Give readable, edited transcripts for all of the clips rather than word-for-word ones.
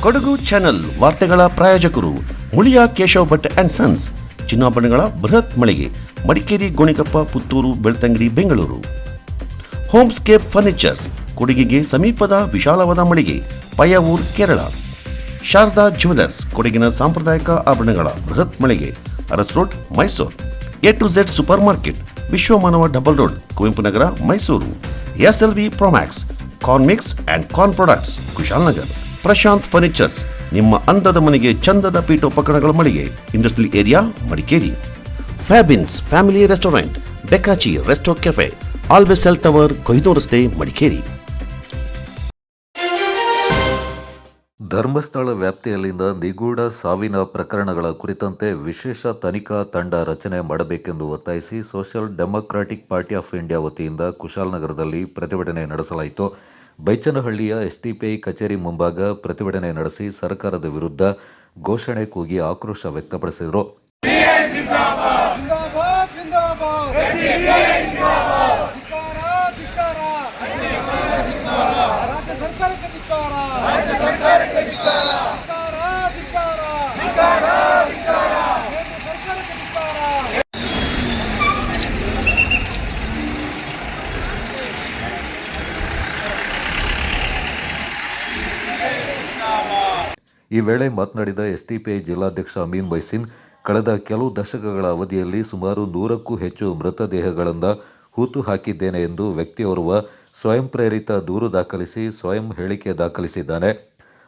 Kodagu channel ವಾರ್ತೆಗಳ ಪ್ರಾಯೋಜಕರು Muliya Keshav Bhat and sons, ಚಿನ್ನಾಭರಣಗಳ ಬೃಹತ್ ಮಳಿಗೆ, ಮಡಿಕೇರಿ, ಗೋಣಿಕೊಪ್ಪ, ಪುತ್ತೂರು, ಬೆಳ್ತಂಗಡಿ, ಬೆಂಗಳೂರು. ಹೋಮ್ಸ್ಕೇಪ್ ಫರ್ನಿಚರ್ಸ್, ಕೊಡಗಿಗೆ ಸಮೀಪದ ವಿಶಾಲವಾದ ಮಳಿಗೆ, ಪಯ್ಯಾವೂರ್, ಕೇರಳ. ಶಾರದಾ ಜ್ಯುವೆಲರ್ಸ್, ಕೊಡಗಿನ ಸಾಂಪ್ರದಾಯಿಕ ಆಭರಣಗಳ ಬೃಹತ್ ಮಳಿಗೆ, Aras road, Mysuru. A to Z super market, Vishwamanava double road, Kuvempu Nagar, Mysuru. SLV Promax, corn mix and corn products, Kushalnagar. Prashanth furnitures, ನಿಮ್ಮ ಅಂದದ ಮನೆಗೆ ಚಂದದ ಪೀಠೋಪಕರಣಗಳ ಮಳಿಗೆ, industrial area, Madikeri. Fabins family restaurant, ಬೆಕಾಚಿ resto cafe, always cell tower, Kohinoor ರಸ್ತೆ, ಮಡಿಕೇರಿ. ಧರ್ಮಸ್ಥಳ ವ್ಯಾಪ್ತಿಯಲ್ಲಿನ ನಿಗೂಢ ಸಾವಿನ ಪ್ರಕರಣಗಳ ಕುರಿತಂತೆ ವಿಶೇಷ ತನಿಖಾ ತಂಡ ರಚನೆ ಮಾಡಬೇಕೆಂದು ಒತ್ತಾಯಿಸಿ social democratic party of India ವತಿಯಿಂದ ಕುಶಾಲನಗರದಲ್ಲಿ ಪ್ರತಿಭಟನೆ ನಡೆಸಲಾಯಿತು. ಬೈಚನಹಳ್ಳಿಯ SDPI ಕಚೇರಿ ಮುಂಭಾಗ ಪ್ರತಿಭಟನೆ ನಡೆಸಿ ಸರ್ಕಾರದ ವಿರುದ್ಧ ಘೋಷಣೆ ಕೂಗಿ ಆಕ್ರೋಶ ವ್ಯಕ್ತಪಡಿಸಿದರು. ಈ ವೇಳೆ ಮಾತನಾಡಿದ SDPI ಜಿಲ್ಲಾಧ್ಯಕ್ಷ ಅಮೀನ್ ಬೈಸಿನ್, ಕಳೆದ ಕೆಲವು ದಶಕಗಳ ಅವಧಿಯಲ್ಲಿ ಸುಮಾರು 100ಕ್ಕೂ ಹೆಚ್ಚು ಮೃತದೇಹಗಳನ್ನು ಹೂತು ಹಾಕಿದ್ದೇನೆ ಎಂದು ವ್ಯಕ್ತಿಯೋರ್ವ ಸ್ವಯಂ ಪ್ರೇರಿತ ದೂರು ದಾಖಲಿಸಿ ಸ್ವಯಂ ಹೇಳಿಕೆ ದಾಖಲಿಸಿದ್ದಾನೆ.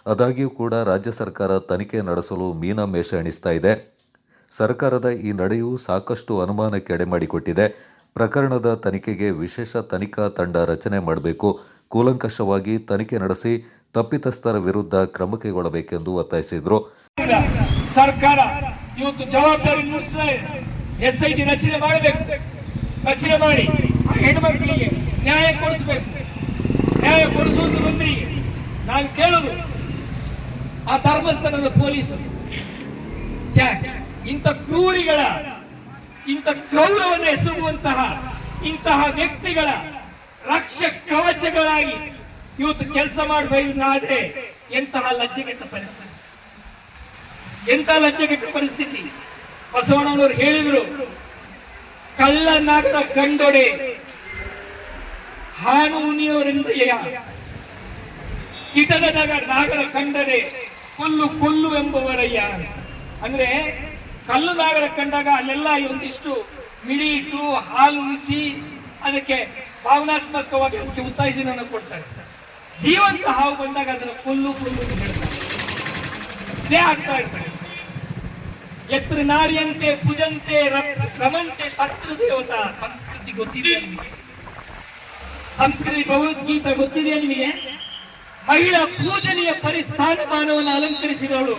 ಆದಾಗ್ಯೂ ಕೂಡ ರಾಜ್ಯ ಸರ್ಕಾರ ತನಿಖೆ ನಡೆಸಲು ಮೀನಾಮೇಷ ಎಣಿಸ್ತಾ ಇದೆ. ಸರ್ಕಾರದ ಈ ನಡೆಯು ಸಾಕಷ್ಟು ಅನುಮಾನಕ್ಕೆ ಎಡೆಮಾಡಿಕೊಟ್ಟಿದೆ. ಪ್ರಕರಣದ ತನಿಖೆಗೆ ವಿಶೇಷ ತನಿಖಾ ತಂಡ ರಚನೆ ಮಾಡಬೇಕು. ಕೂಲಂಕಷವಾಗಿ ತನಿಖೆ ನಡೆಸಿ ತಪ್ಪಿತಸ್ಥರ ವಿರುದ್ಧ ಕ್ರಮ ಕೈಗೊಳ್ಳಬೇಕೆಂದು ಒತ್ತಾಯಿಸಿದರು. ಸರ್ಕಾರ ಇವತ್ತು ಜವಾಬ್ದಾರಿ ಮೂಡಿಸಿದೆ. SIT ರಚನೆ ಮಾಡಬೇಕು. ರಚನೆ ಮಾಡಿ ಹೆಣ್ಮಕ್ಳಿಗೆ ನ್ಯಾಯ ಕೊಡಿಸಬೇಕು. ನ್ಯಾಯ ಕೊಡಿಸುವಂತ ಮಂತ್ರಿಗೆ ನಾನು ಕೇಳುದು, ಆ ಧರ್ಮಸ್ಥಳದ ಪೊಲೀಸರು ಇಂಥ ಕ್ರೂರಿಗಳ, ಇಂಥ ಗೌರವವನ್ನು ಎಸಗುವಂತಹ ಇಂತಹ ವ್ಯಕ್ತಿಗಳ ರಕ್ಷ ಕವಚಗಳಾಗಿ ಇವತ್ತು ಕೆಲಸ ಮಾಡ್ತಾ ಇದ್ದಾದ್ರೆ ಎಂತಹ ಲಜ್ಜೆಗೆಟ್ಟ ಪರಿಸ್ಥಿತಿ, ಎಂತಹ ಲಜ್ಜೆಗೆಟ್ಟ ಪರಿಸ್ಥಿತಿ. ಬಸವಣ್ಣನವರು ಹೇಳಿದ್ರು, ಕಳ್ಳನಾಗರ ಕಂಡೊಡೆ ಹಾನುನಿಯವರಿಂದ ಕಿಟದ ನಾಗರ ಕಂಡರೆ ಕೊಲ್ಲು ಕೊಲ್ಲು ಎಂಬುವರಯ್ಯ. ಅಂದ್ರೆ ಕಲ್ಲು ನಾಗರ ಕಂಡಾಗ ಅಲ್ಲೆಲ್ಲ ಒಂದಿಷ್ಟು ಮಿಡಿ ಇಟ್ಟು ಹಾಲು ಉಣಿಸಿ ಅದಕ್ಕೆ ಭಾವನಾತ್ಮಕವಾಗಿ ಅದಕ್ಕೆ ಉತ್ತೇಜನ ಕೊಡ್ತಾರೆ. ಜೀವಂತ ಹಾವು ಬಂದಾಗ ಅದನ್ನು ಕೊಲ್ಲು ಕೊಲ್ಲು ಹೇಳ್ತಾರೆ. ಇದೇ ಆಗ್ತಾ ಇರ್ತಾರೆ. ಎತ್ರ ನಾರಿಯಂತೆ ಪೂಜಂತೆ ರಮಂತೆ ತತ್ರ ದೇವತಾ ಸಂಸ್ಕೃತಿ ಗೊತ್ತಿದೆಯಾ ನಿಮಗೆ? ಸಂಸ್ಕೃತಿ ಭಗವದ್ಗೀತಾ ಗೊತ್ತಿದೆಯಾ ನಿಮಗೆ? ಮಹಿಳಾ ಪೂಜನೀಯ ಪರಿಸ್ಥಾನಮಾನವನ್ನು ಅಲಂಕರಿಸಿದವಳು,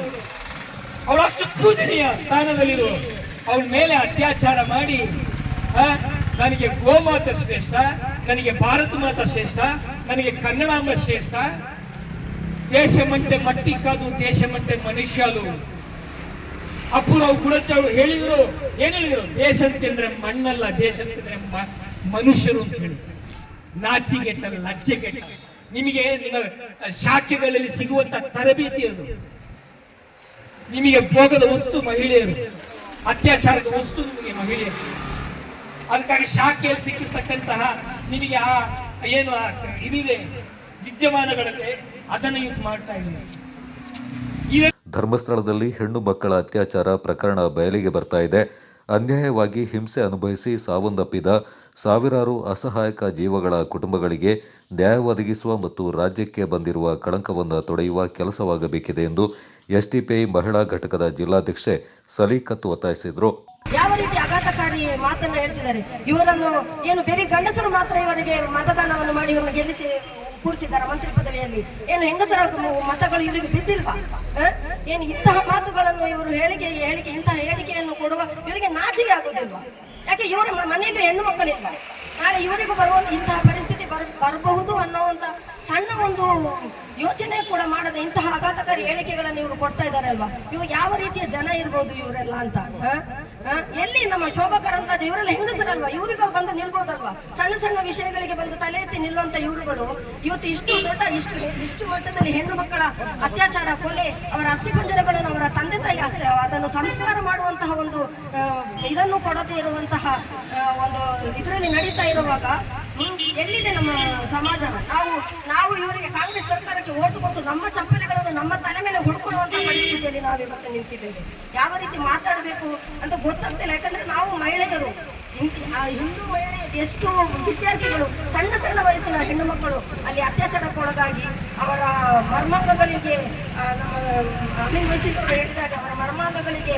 ಅವಳಷ್ಟು ಪೂಜನೀಯ ಸ್ಥಾನದಲ್ಲಿರುವ ಅವಳ ಮೇಲೆ ಅತ್ಯಾಚಾರ ಮಾಡಿ ನನಗೆ ಗೋಮಾತ ಶ್ರೇಷ್ಠ, ನನಗೆ ಭಾರತ ಮಾತಾ ಶ್ರೇಷ್ಠ, ನನಗೆ ಕನ್ನಡಾಂಬ ಶ್ರೇಷ್ಠ, ದೇಶಮಂಟೆ ಮಟ್ಟಿ ಕಾದು ದೇಶಮಂಟೆ ಮನುಷ್ಯಲು ಅಪೂರ್ವ ಗುಡಚ ಹೇಳಿದ್ರು. ಏನ್ ಹೇಳಿದ್ರು? ದೇಶ ಅಂತಂದ್ರೆ ಮಣ್ಣಲ್ಲ, ದೇಶ ಅಂತಂದ್ರೆ ಮನುಷ್ಯರು ಅಂತ ಹೇಳಿ. ನಾಚಿಗೆಟ್ಟ, ಲಜ್ಜೆಗೆಟ್ಟ. ನಿಮಗೆ ನಿಮ್ಮ ಶಾಖೆಗಳಲ್ಲಿ ಸಿಗುವಂತ ತರಬೇತಿ ಅದು. ನಿಮಗೆ ಭೋಗದ ವಸ್ತು ಮಹಿಳೆಯರು, ಅತ್ಯಾಚಾರದ ವಸ್ತು ನಿಮಗೆ ಮಹಿಳೆಯರು. ಅದಕ್ಕಾಗಿ ಶಾಖೆಯಲ್ಲಿ ಸಿಕ್ಕಿರ್ತಕ್ಕಂತಹ ನಿಮಗೆ ಆ ಏನು ಇದಿದೆ ವಿದ್ಯಮಾನಗಳಲ್ಲಿ ಅದನ್ನು ಯೂಸ್ ಮಾಡ್ತಾ ಇದ್ದೀನಿ. ಧರ್ಮಸ್ಥಳದಲ್ಲಿ ಹೆಣ್ಣು ಮಕ್ಕಳ ಅತ್ಯಾಚಾರ ಪ್ರಕರಣ ಬಯಲಿಗೆ ಬರ್ತಾ ಇದೆ. ಅನ್ಯಾಯವಾಗಿ ಹಿಂಸೆ ಅನುಭವಿಸಿ ಸಾವನ್ನಪ್ಪಿದ ಸಾವಿರಾರು ಅಸಹಾಯಕ ಜೀವಗಳ ಕುಟುಂಬಗಳಿಗೆ ನ್ಯಾಯ ಒದಗಿಸುವ ಮತ್ತು ರಾಜ್ಯಕ್ಕೆ ಬಂದಿರುವ ಕಳಂಕವನ್ನು ತೊಡೆಯುವ ಕೆಲಸವಾಗಬೇಕಿದೆ ಎಂದು SDPI ಮಹಿಳಾ ಘಟಕದ ಜಿಲ್ಲಾಧ್ಯಕ್ಷೆ ಸಲೀಕತ್ ಒತ್ತಾಯಿಸಿದರು. ಯಾವ ರೀತಿ ಆಘಾತಕಾರಿ ಮಾತನ್ನ ಹೇಳ್ತಿದ್ದಾರೆ. ಇವರನ್ನು ಏನು ಬೇರೆ ಗಂಡಸರು ಮಾತ್ರ ಇವರಿಗೆ ಮತದಾನವನ್ನು ಮಾಡಿ ಇವರನ್ನು ಗೆಲ್ಲಿಸಿ ಕೂರಿಸಿದ್ದಾರೆ ಮಂತ್ರಿ ಪದವಿಯಲ್ಲಿ. ಏನು ಹೆಂಗಸರ ಮತಗಳು ಇವರಿಗೆ ಬಿದ್ದಿಲ್ವಾ? ಏನು ಇಂತಹ ಮಾತುಗಳನ್ನು ಇವರು ಹೇಳಿಕೆ ಇಂತಹ ಹೇಳಿಕೆಯನ್ನು ಕೊಡುವ ಇವರಿಗೆ ನಾಚಿಕೆ ಆಗುದಿಲ್ವಾ? ಯಾಕೆ ಇವರ ಮನೆಯಲ್ಲಿ ಹೆಣ್ಣು ಮಕ್ಕಳಿಲ್ವಾ? ನಾಳೆ ಇವರಿಗೂ ಬರುವ ಇಂತಹ ಪರಿಸ್ಥಿತಿ ಬರಬಹುದು ಅನ್ನುವಂತ ಸಣ್ಣ ಒಂದು ಯೋಚನೆ ಕೂಡ ಮಾಡದೆ ಇಂತಹ ಆಘಾತಕಾರಿ ಅತ್ಯಾಚಾರಿ ಹೇಳಿಕೆಗಳನ್ನು ಇವರು ಕೊಡ್ತಾ ಇದ್ದಾರೆ ಅಲ್ವಾ? ಇವು ಯಾವ ರೀತಿಯ ಜನ ಇರ್ಬೋದು ಇವರೆಲ್ಲ ಅಂತ? ಎಲ್ಲಿ ನಮ್ಮ ಶೋಭಾ ಕರಂದ್ಲಾಜೆ ಇವರೆಲ್ಲ ಹೆಂಗಸರಲ್ವಾ? ಇವರಿಗೂ ಬಂದು ನಿಲ್ಬೋದಲ್ವಾ? ಸಣ್ಣ ಸಣ್ಣ ವಿಷಯಗಳಿಗೆ ಬಂದು ತಲೆ ಎತ್ತಿ ನಿಲ್ಲುವಂತ ಇವರುಗಳು ಇವತ್ತು ಇಷ್ಟು ಮಟ್ಟದಲ್ಲಿ ಹೆಣ್ಣು ಮಕ್ಕಳ ಅತ್ಯಾಚಾರ, ಕೊಲೆ, ಅವರ ಅಸ್ಥಿಪಂಜರಗಳನ್ನು ಅವರ ತಂದೆ ತಾಯಿ ಅದನ್ನು ಸಂಸ್ಕಾರ ಮಾಡುವಂತಹ ಒಂದು ಇದನ್ನು ಕೊಡದೇ ಇರುವಂತಹ ಒಂದು ಇದರಲ್ಲಿ ನಡೀತಾ ಇರುವಾಗ ಎಲ್ಲಿದೆ ನಮ್ಮ ಸಮಾಜ? ನಾವು ಇವರಿಗೆ ಕಾಂಗ್ರೆಸ್ ಸರ್ಕಾರಕ್ಕೆ ಓಟು ಕೊಟ್ಟು ನಮ್ಮ ಚಪ್ಪಲಿಗಳನ್ನು ನಮ್ಮ ತಲೆ ಮೇಲೆ ಹುಡ್ಕೊಳ್ಳುವಂತ ಪರಿಸ್ಥಿತಿಯಲ್ಲಿ ನಾವು ಇವತ್ತು ನಿಂತಿದ್ದೇವೆ. ಯಾವ ರೀತಿ ಮಾತಾಡಬೇಕು ಅಂತ ಗೊತ್ತಾಗ್ತಿಲ್ಲ. ಯಾಕಂದ್ರೆ ನಾವು ಮಹಿಳೆಯರು, ಹಿಂದೂ ಮಹಿಳೆಯರು, ಎಷ್ಟು ವಿದ್ಯಾರ್ಥಿಗಳು ಸಣ್ಣ ಸಣ್ಣ ವಯಸ್ಸಿನ ಹೆಣ್ಣು ಮಕ್ಕಳು ಅಲ್ಲಿ ಅತ್ಯಾಚಾರಕ್ಕೊಳಗಾಗಿ ಅವರ ಮರ್ಮಾಂಗಗಳಿಗೆ ಅಮೀನ್ ವೈಸಿಲ್ ಅವರು ಹೇಳಿದಾಗ ಅವರ ಮರ್ಮಾಂಗಗಳಿಗೆ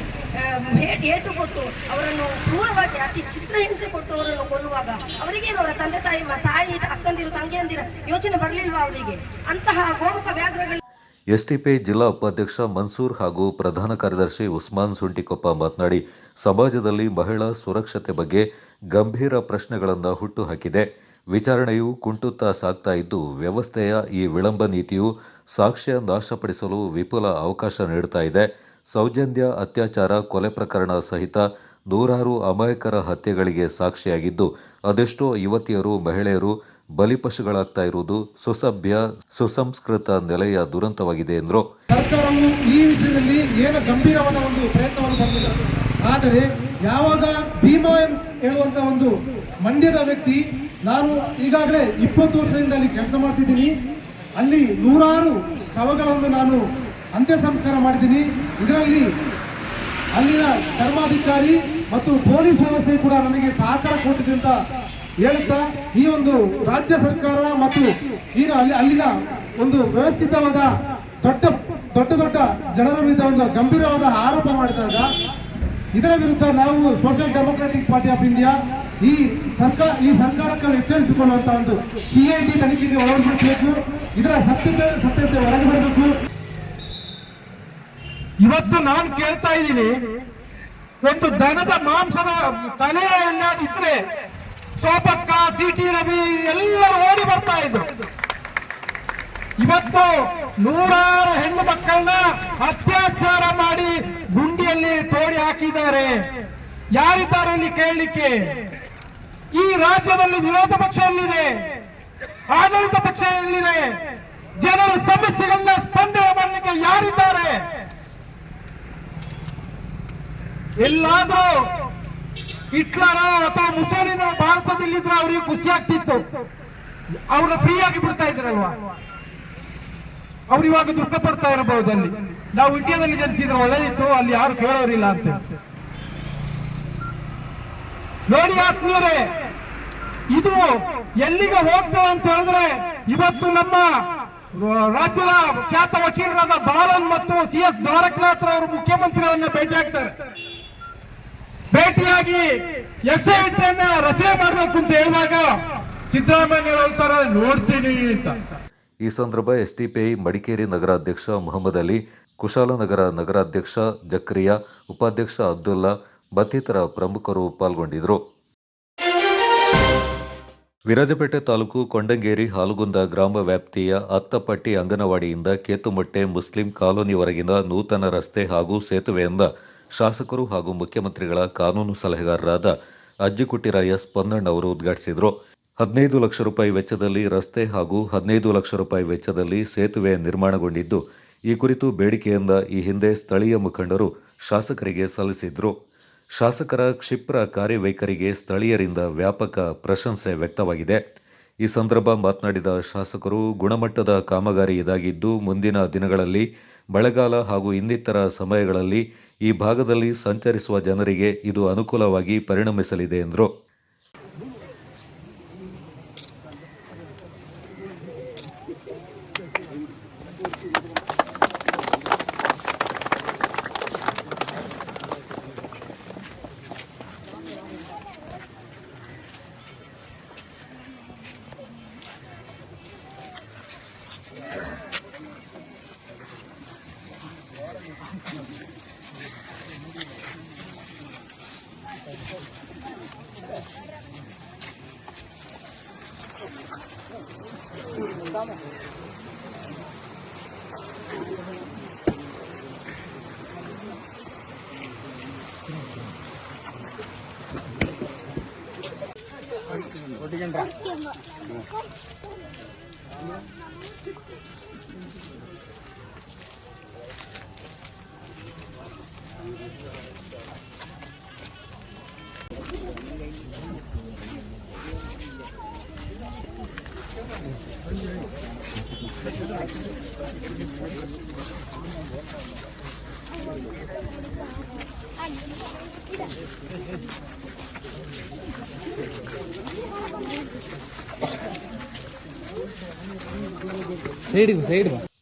ಏಟು ಕೊಟ್ಟು ಅವರನ್ನು ಕ್ರೂರವಾಗಿ ಅತಿ ಚಿತ್ರಹಿಂಸೆ ಕೊಟ್ಟು ಅವರನ್ನು ಕೊಲ್ಲುವಾಗ ಅವರಿಗೇನು ಅವರ ತಂದೆ ತಾಯಿ ಅಕ್ಕಂದಿರು ತಂಗಿಯಂದಿರ ಯೋಚನೆ ಬರಲಿಲ್ವಾ ಅವರಿಗೆ? ಅಂತಹ ಗೋಮುಖ ವ್ಯಾಘ್ರಗಳು. ಎಸ್ಟಿಪಿಐ ಜಿಲ್ಲಾ ಉಪಾಧ್ಯಕ್ಷ ಮನ್ಸೂರ್ ಹಾಗೂ ಪ್ರಧಾನ ಕಾರ್ಯದರ್ಶಿ ಉಸ್ಮಾನ್ ಸುಂಟಿಕೊಪ್ಪ ಮಾತನಾಡಿ, ಸಮಾಜದಲ್ಲಿ ಮಹಿಳಾ ಸುರಕ್ಷತೆ ಬಗ್ಗೆ ಗಂಭೀರ ಪ್ರಶ್ನೆಗಳನ್ನು ಹುಟ್ಟುಹಾಕಿದೆ. ವಿಚಾರಣೆಯು ಕುಂಟುತ್ತಾ ಸಾಗ್ತಾ ಇದ್ದು, ವ್ಯವಸ್ಥೆಯ ಈ ವಿಳಂಬ ನೀತಿಯು ಸಾಕ್ಷ್ಯ ನಾಶಪಡಿಸಲು ವಿಪುಲ ಅವಕಾಶ ನೀಡುತ್ತಾ ಇದೆ. ಸೌಜನ್ಯ ಅತ್ಯಾಚಾರ, ಕೊಲೆ ಪ್ರಕರಣ ಸಹಿತ ನೂರಾರು ಅಮಾಯಕರ ಹತ್ಯೆಗಳಿಗೆ ಸಾಕ್ಷಿಯಾಗಿದ್ದು, ಅದೆಷ್ಟೋ ಯುವತಿಯರು, ಮಹಿಳೆಯರು ಬಲಿಪಶುಗಳಾಗ್ತಾ ಇರುವುದು ಸುಸಭ್ಯ, ಸುಸಂಸ್ಕೃತ ನೆಲೆಯ ದುರಂತವಾಗಿದೆ ಎಂದರು. ಸರ್ಕಾರವು ಈ ವಿಷಯದಲ್ಲಿ ಏನು ಗಂಭೀರವಾದ ಒಂದು ಪ್ರಯತ್ನವನ್ನು ಮಾಡಲಿಲ್ಲ. ಆದರೆ ಯಾವಾಗ ಭೀಮಾ ಹೇಳುವಂತ ಒಂದು ಮಂಡ್ಯದ ವ್ಯಕ್ತಿ, ನಾನು ಈಗಾಗಲೇ 20 ವರ್ಷದಿಂದ ಅಲ್ಲಿ ಕೆಲಸ ಮಾಡ್ತಿದ್ದೀನಿ, ಅಲ್ಲಿ ನೂರಾರು ಶವಗಳನ್ನು ನಾನು ಅಂತ್ಯ ಸಂಸ್ಕಾರ ಮಾಡಿದ್ದೀನಿ. ಇದರಲ್ಲಿ ಅಲ್ಲಿನ ಧರ್ಮಾಧಿಕಾರಿ ಮತ್ತು ಪೊಲೀಸ್ ವ್ಯವಸ್ಥೆ ಕೂಡ ನನಗೆ ಸಹಕಾರ ಕೊಟ್ಟಿದೆ ಅಂತ ಹೇಳುತ್ತಾ, ಈ ಒಂದು ರಾಜ್ಯ ಸರ್ಕಾರ ಮತ್ತು ಈಗ ಅಲ್ಲಿನ ಒಂದು ವ್ಯವಸ್ಥಿತವಾದ ದೊಡ್ಡ ಜನರ ವಿರುದ್ಧ ಒಂದು ಗಂಭೀರವಾದ ಆರೋಪ ಮಾಡಿದಾಗ ಇದರ ವಿರುದ್ಧ ನಾವು social democratic party of India ಈ ಸರ್ಕಾರಕ್ಕೆ ಎಚ್ಚರಿಸಿಕೊಳ್ಳುವಂತ ಒಂದು ಸಿಐಡಿ ತನಿಖೆಗೆ ಒಳಪಡಿಸಬೇಕು. ಇದರ ಸತ್ಯತೆ ಹೊರಗೆ ಬರಬೇಕು. ಇವತ್ತು ನಾನು ಕೇಳ್ತಾ ಇದ್ದೀನಿ, ಒಂದು ದನದ ಮಾಂಸದ ತಲೆ ಎಲ್ಲಾದಿದ್ರೆ ಸೋಪಕ್ಕ, ಸಿಟಿ ರವಿ ಎಲ್ಲರೂ ಓಡಿ ಬರ್ತಾ ಇದ್ರು. ಇವತ್ತು ನೂರಾರು ಹೆಣ್ಣು ಮಕ್ಕಳನ್ನ ಅತ್ಯಾಚಾರ ಮಾಡಿ ಗುಂಡಿಯಲ್ಲಿ ತೋಡಿ ಹಾಕಿದ್ದಾರೆ. ಯಾರಿದ್ದಾರೆ ಇಲ್ಲಿ ಕೇಳಲಿಕ್ಕೆ? ಈ ರಾಜ್ಯದಲ್ಲಿ ವಿರೋಧ ಪಕ್ಷ ಎಲ್ಲಿದೆ? ಆಡಳಿತ ಪಕ್ಷ ಎಲ್ಲಿದೆ? ಜನರ ಸಮಸ್ಯೆಗಳನ್ನ ಸ್ಪಂದನೆ ಮಾಡಲಿಕ್ಕೆ ಯಾರಿದ್ದಾರೆ? ಎಲ್ಲಾದ್ರೂ ಹಿಟ್ಲರ ಅಥವಾ ಮುಸೋಲಿನ ಭಾರತದಲ್ಲಿದ್ರೆ ಅವರಿಗೆ ಖುಷಿ ಆಗ್ತಿತ್ತು, ಅವ್ರನ್ನ ಫ್ರೀ ಆಗಿ ಬಿಡ್ತಾ ಇದ್ರಲ್ವಾ? ಅವ್ರು ಇವಾಗ ದುಃಖ ಪಡ್ತಾ ಇರಬಹುದು. ಅಲ್ಲಿ ನಾವು ಇಂಡಿಯಾದಲ್ಲಿ ಜನಿಸಿದ್ರೆ ಒಳ್ಳೆದಿತ್ತು, ಅಲ್ಲಿ ಯಾರು ಕೇಳೋರಿಲ್ಲ ಅಂತ. ನೋಡಿ ಆತ್ಮೀಯರೇ, ಇದು ಎಲ್ಲಿಗೆ ಹೋಗ್ತದೆ ಅಂತ ಹೇಳಿದ್ರೆ, ಇವತ್ತು ನಮ್ಮ ರಾಜ್ಯದ ಖ್ಯಾತ ವಕೀಲರಾದ ಬಾಲನ್ ಮತ್ತು CS ದ್ವಾರಕನಾಥ್ ಅವರು ಮುಖ್ಯಮಂತ್ರಿಗಳನ್ನ ಭೇಟಿ ಆಗ್ತಾರೆ. ಭೇಟಿಯಾಗಿ SIT ರಚನೆ ಮಾಡಬೇಕು ಅಂತ ಹೇಳಿದಾಗ ಸಿದ್ದರಾಮಯ್ಯ ಹೇಳ್ತಾರೆ ನೋಡ್ತೀನಿ ಅಂತ. ಈ ಸಂದರ್ಭ ಎಸ್ಟಿಪಿಐ ಮಡಿಕೇರಿ ನಗರಾಧ್ಯಕ್ಷ ಮೊಹಮ್ಮದ್ ಅಲಿ, ಕುಶಾಲನಗರ ನಗರಾಧ್ಯಕ್ಷ ಜಕ್ರಿಯಾ, ಉಪಾಧ್ಯಕ್ಷ ಅಬ್ದುಲ್ಲಾ ಮತ್ತಿತರ ಪ್ರಮುಖರು ಪಾಲ್ಗೊಂಡಿದ್ದರು. ವಿರಾಜಪೇಟೆ ತಾಲೂಕು ಕೊಂಡಂಗೇರಿ ಹಾಲುಗುಂದ ಗ್ರಾಮ ವ್ಯಾಪ್ತಿಯ ಅತ್ತಪಟ್ಟಿ ಅಂಗನವಾಡಿಯಿಂದ ಕೇತುಮಟ್ಟೆ ಮುಸ್ಲಿಂ ಕಾಲೋನಿವರೆಗಿನ ನೂತನ ರಸ್ತೆ ಹಾಗೂ ಸೇತುವೆಯಿಂದ ಶಾಸಕರು ಹಾಗೂ ಮುಖ್ಯಮಂತ್ರಿಗಳ ಕಾನೂನು ಸಲಹೆಗಾರರಾದ ಅಜ್ಜಿಕುಟ್ಟಿರ ಎಸ್ ಪೊನ್ನಣ್ಣ ಅವರು ಉದ್ಘಾಟಿಸಿದರು. 15 ಲಕ್ಷ ರೂಪಾಯಿ ವೆಚ್ಚದಲ್ಲಿ ರಸ್ತೆ ಹಾಗೂ 15 ಲಕ್ಷ ರೂಪಾಯಿ ವೆಚ್ಚದಲ್ಲಿ ಸೇತುವೆ ನಿರ್ಮಾಣಗೊಂಡಿದ್ದು, ಈ ಕುರಿತು ಬೇಡಿಕೆಯಿಂದ ಈ ಹಿಂದೆ ಸ್ಥಳೀಯ ಮುಖಂಡರು ಶಾಸಕರಿಗೆ ಸಲ್ಲಿಸಿದ್ರು. ಶಾಸಕರ ಕ್ಷಿಪ್ರ ಕಾರ್ಯವೈಖರಿಗೆ ಸ್ಥಳೀಯರಿಂದ ವ್ಯಾಪಕ ಪ್ರಶಂಸೆ ವ್ಯಕ್ತವಾಗಿದೆ. ಈ ಸಂದರ್ಭ ಮಾತನಾಡಿದ ಶಾಸಕರು, ಗುಣಮಟ್ಟದ ಕಾಮಗಾರಿ ಇದಾಗಿದ್ದು ಮುಂದಿನ ದಿನಗಳಲ್ಲಿ ಮಳೆಗಾಲ ಹಾಗೂ ಇನ್ನಿತರ ಸಮಯಗಳಲ್ಲಿ ಈ ಭಾಗದಲ್ಲಿ ಸಂಚರಿಸುವ ಜನರಿಗೆ ಇದು ಅನುಕೂಲವಾಗಿ ಪರಿಣಮಿಸಲಿದೆ ಎಂದರು.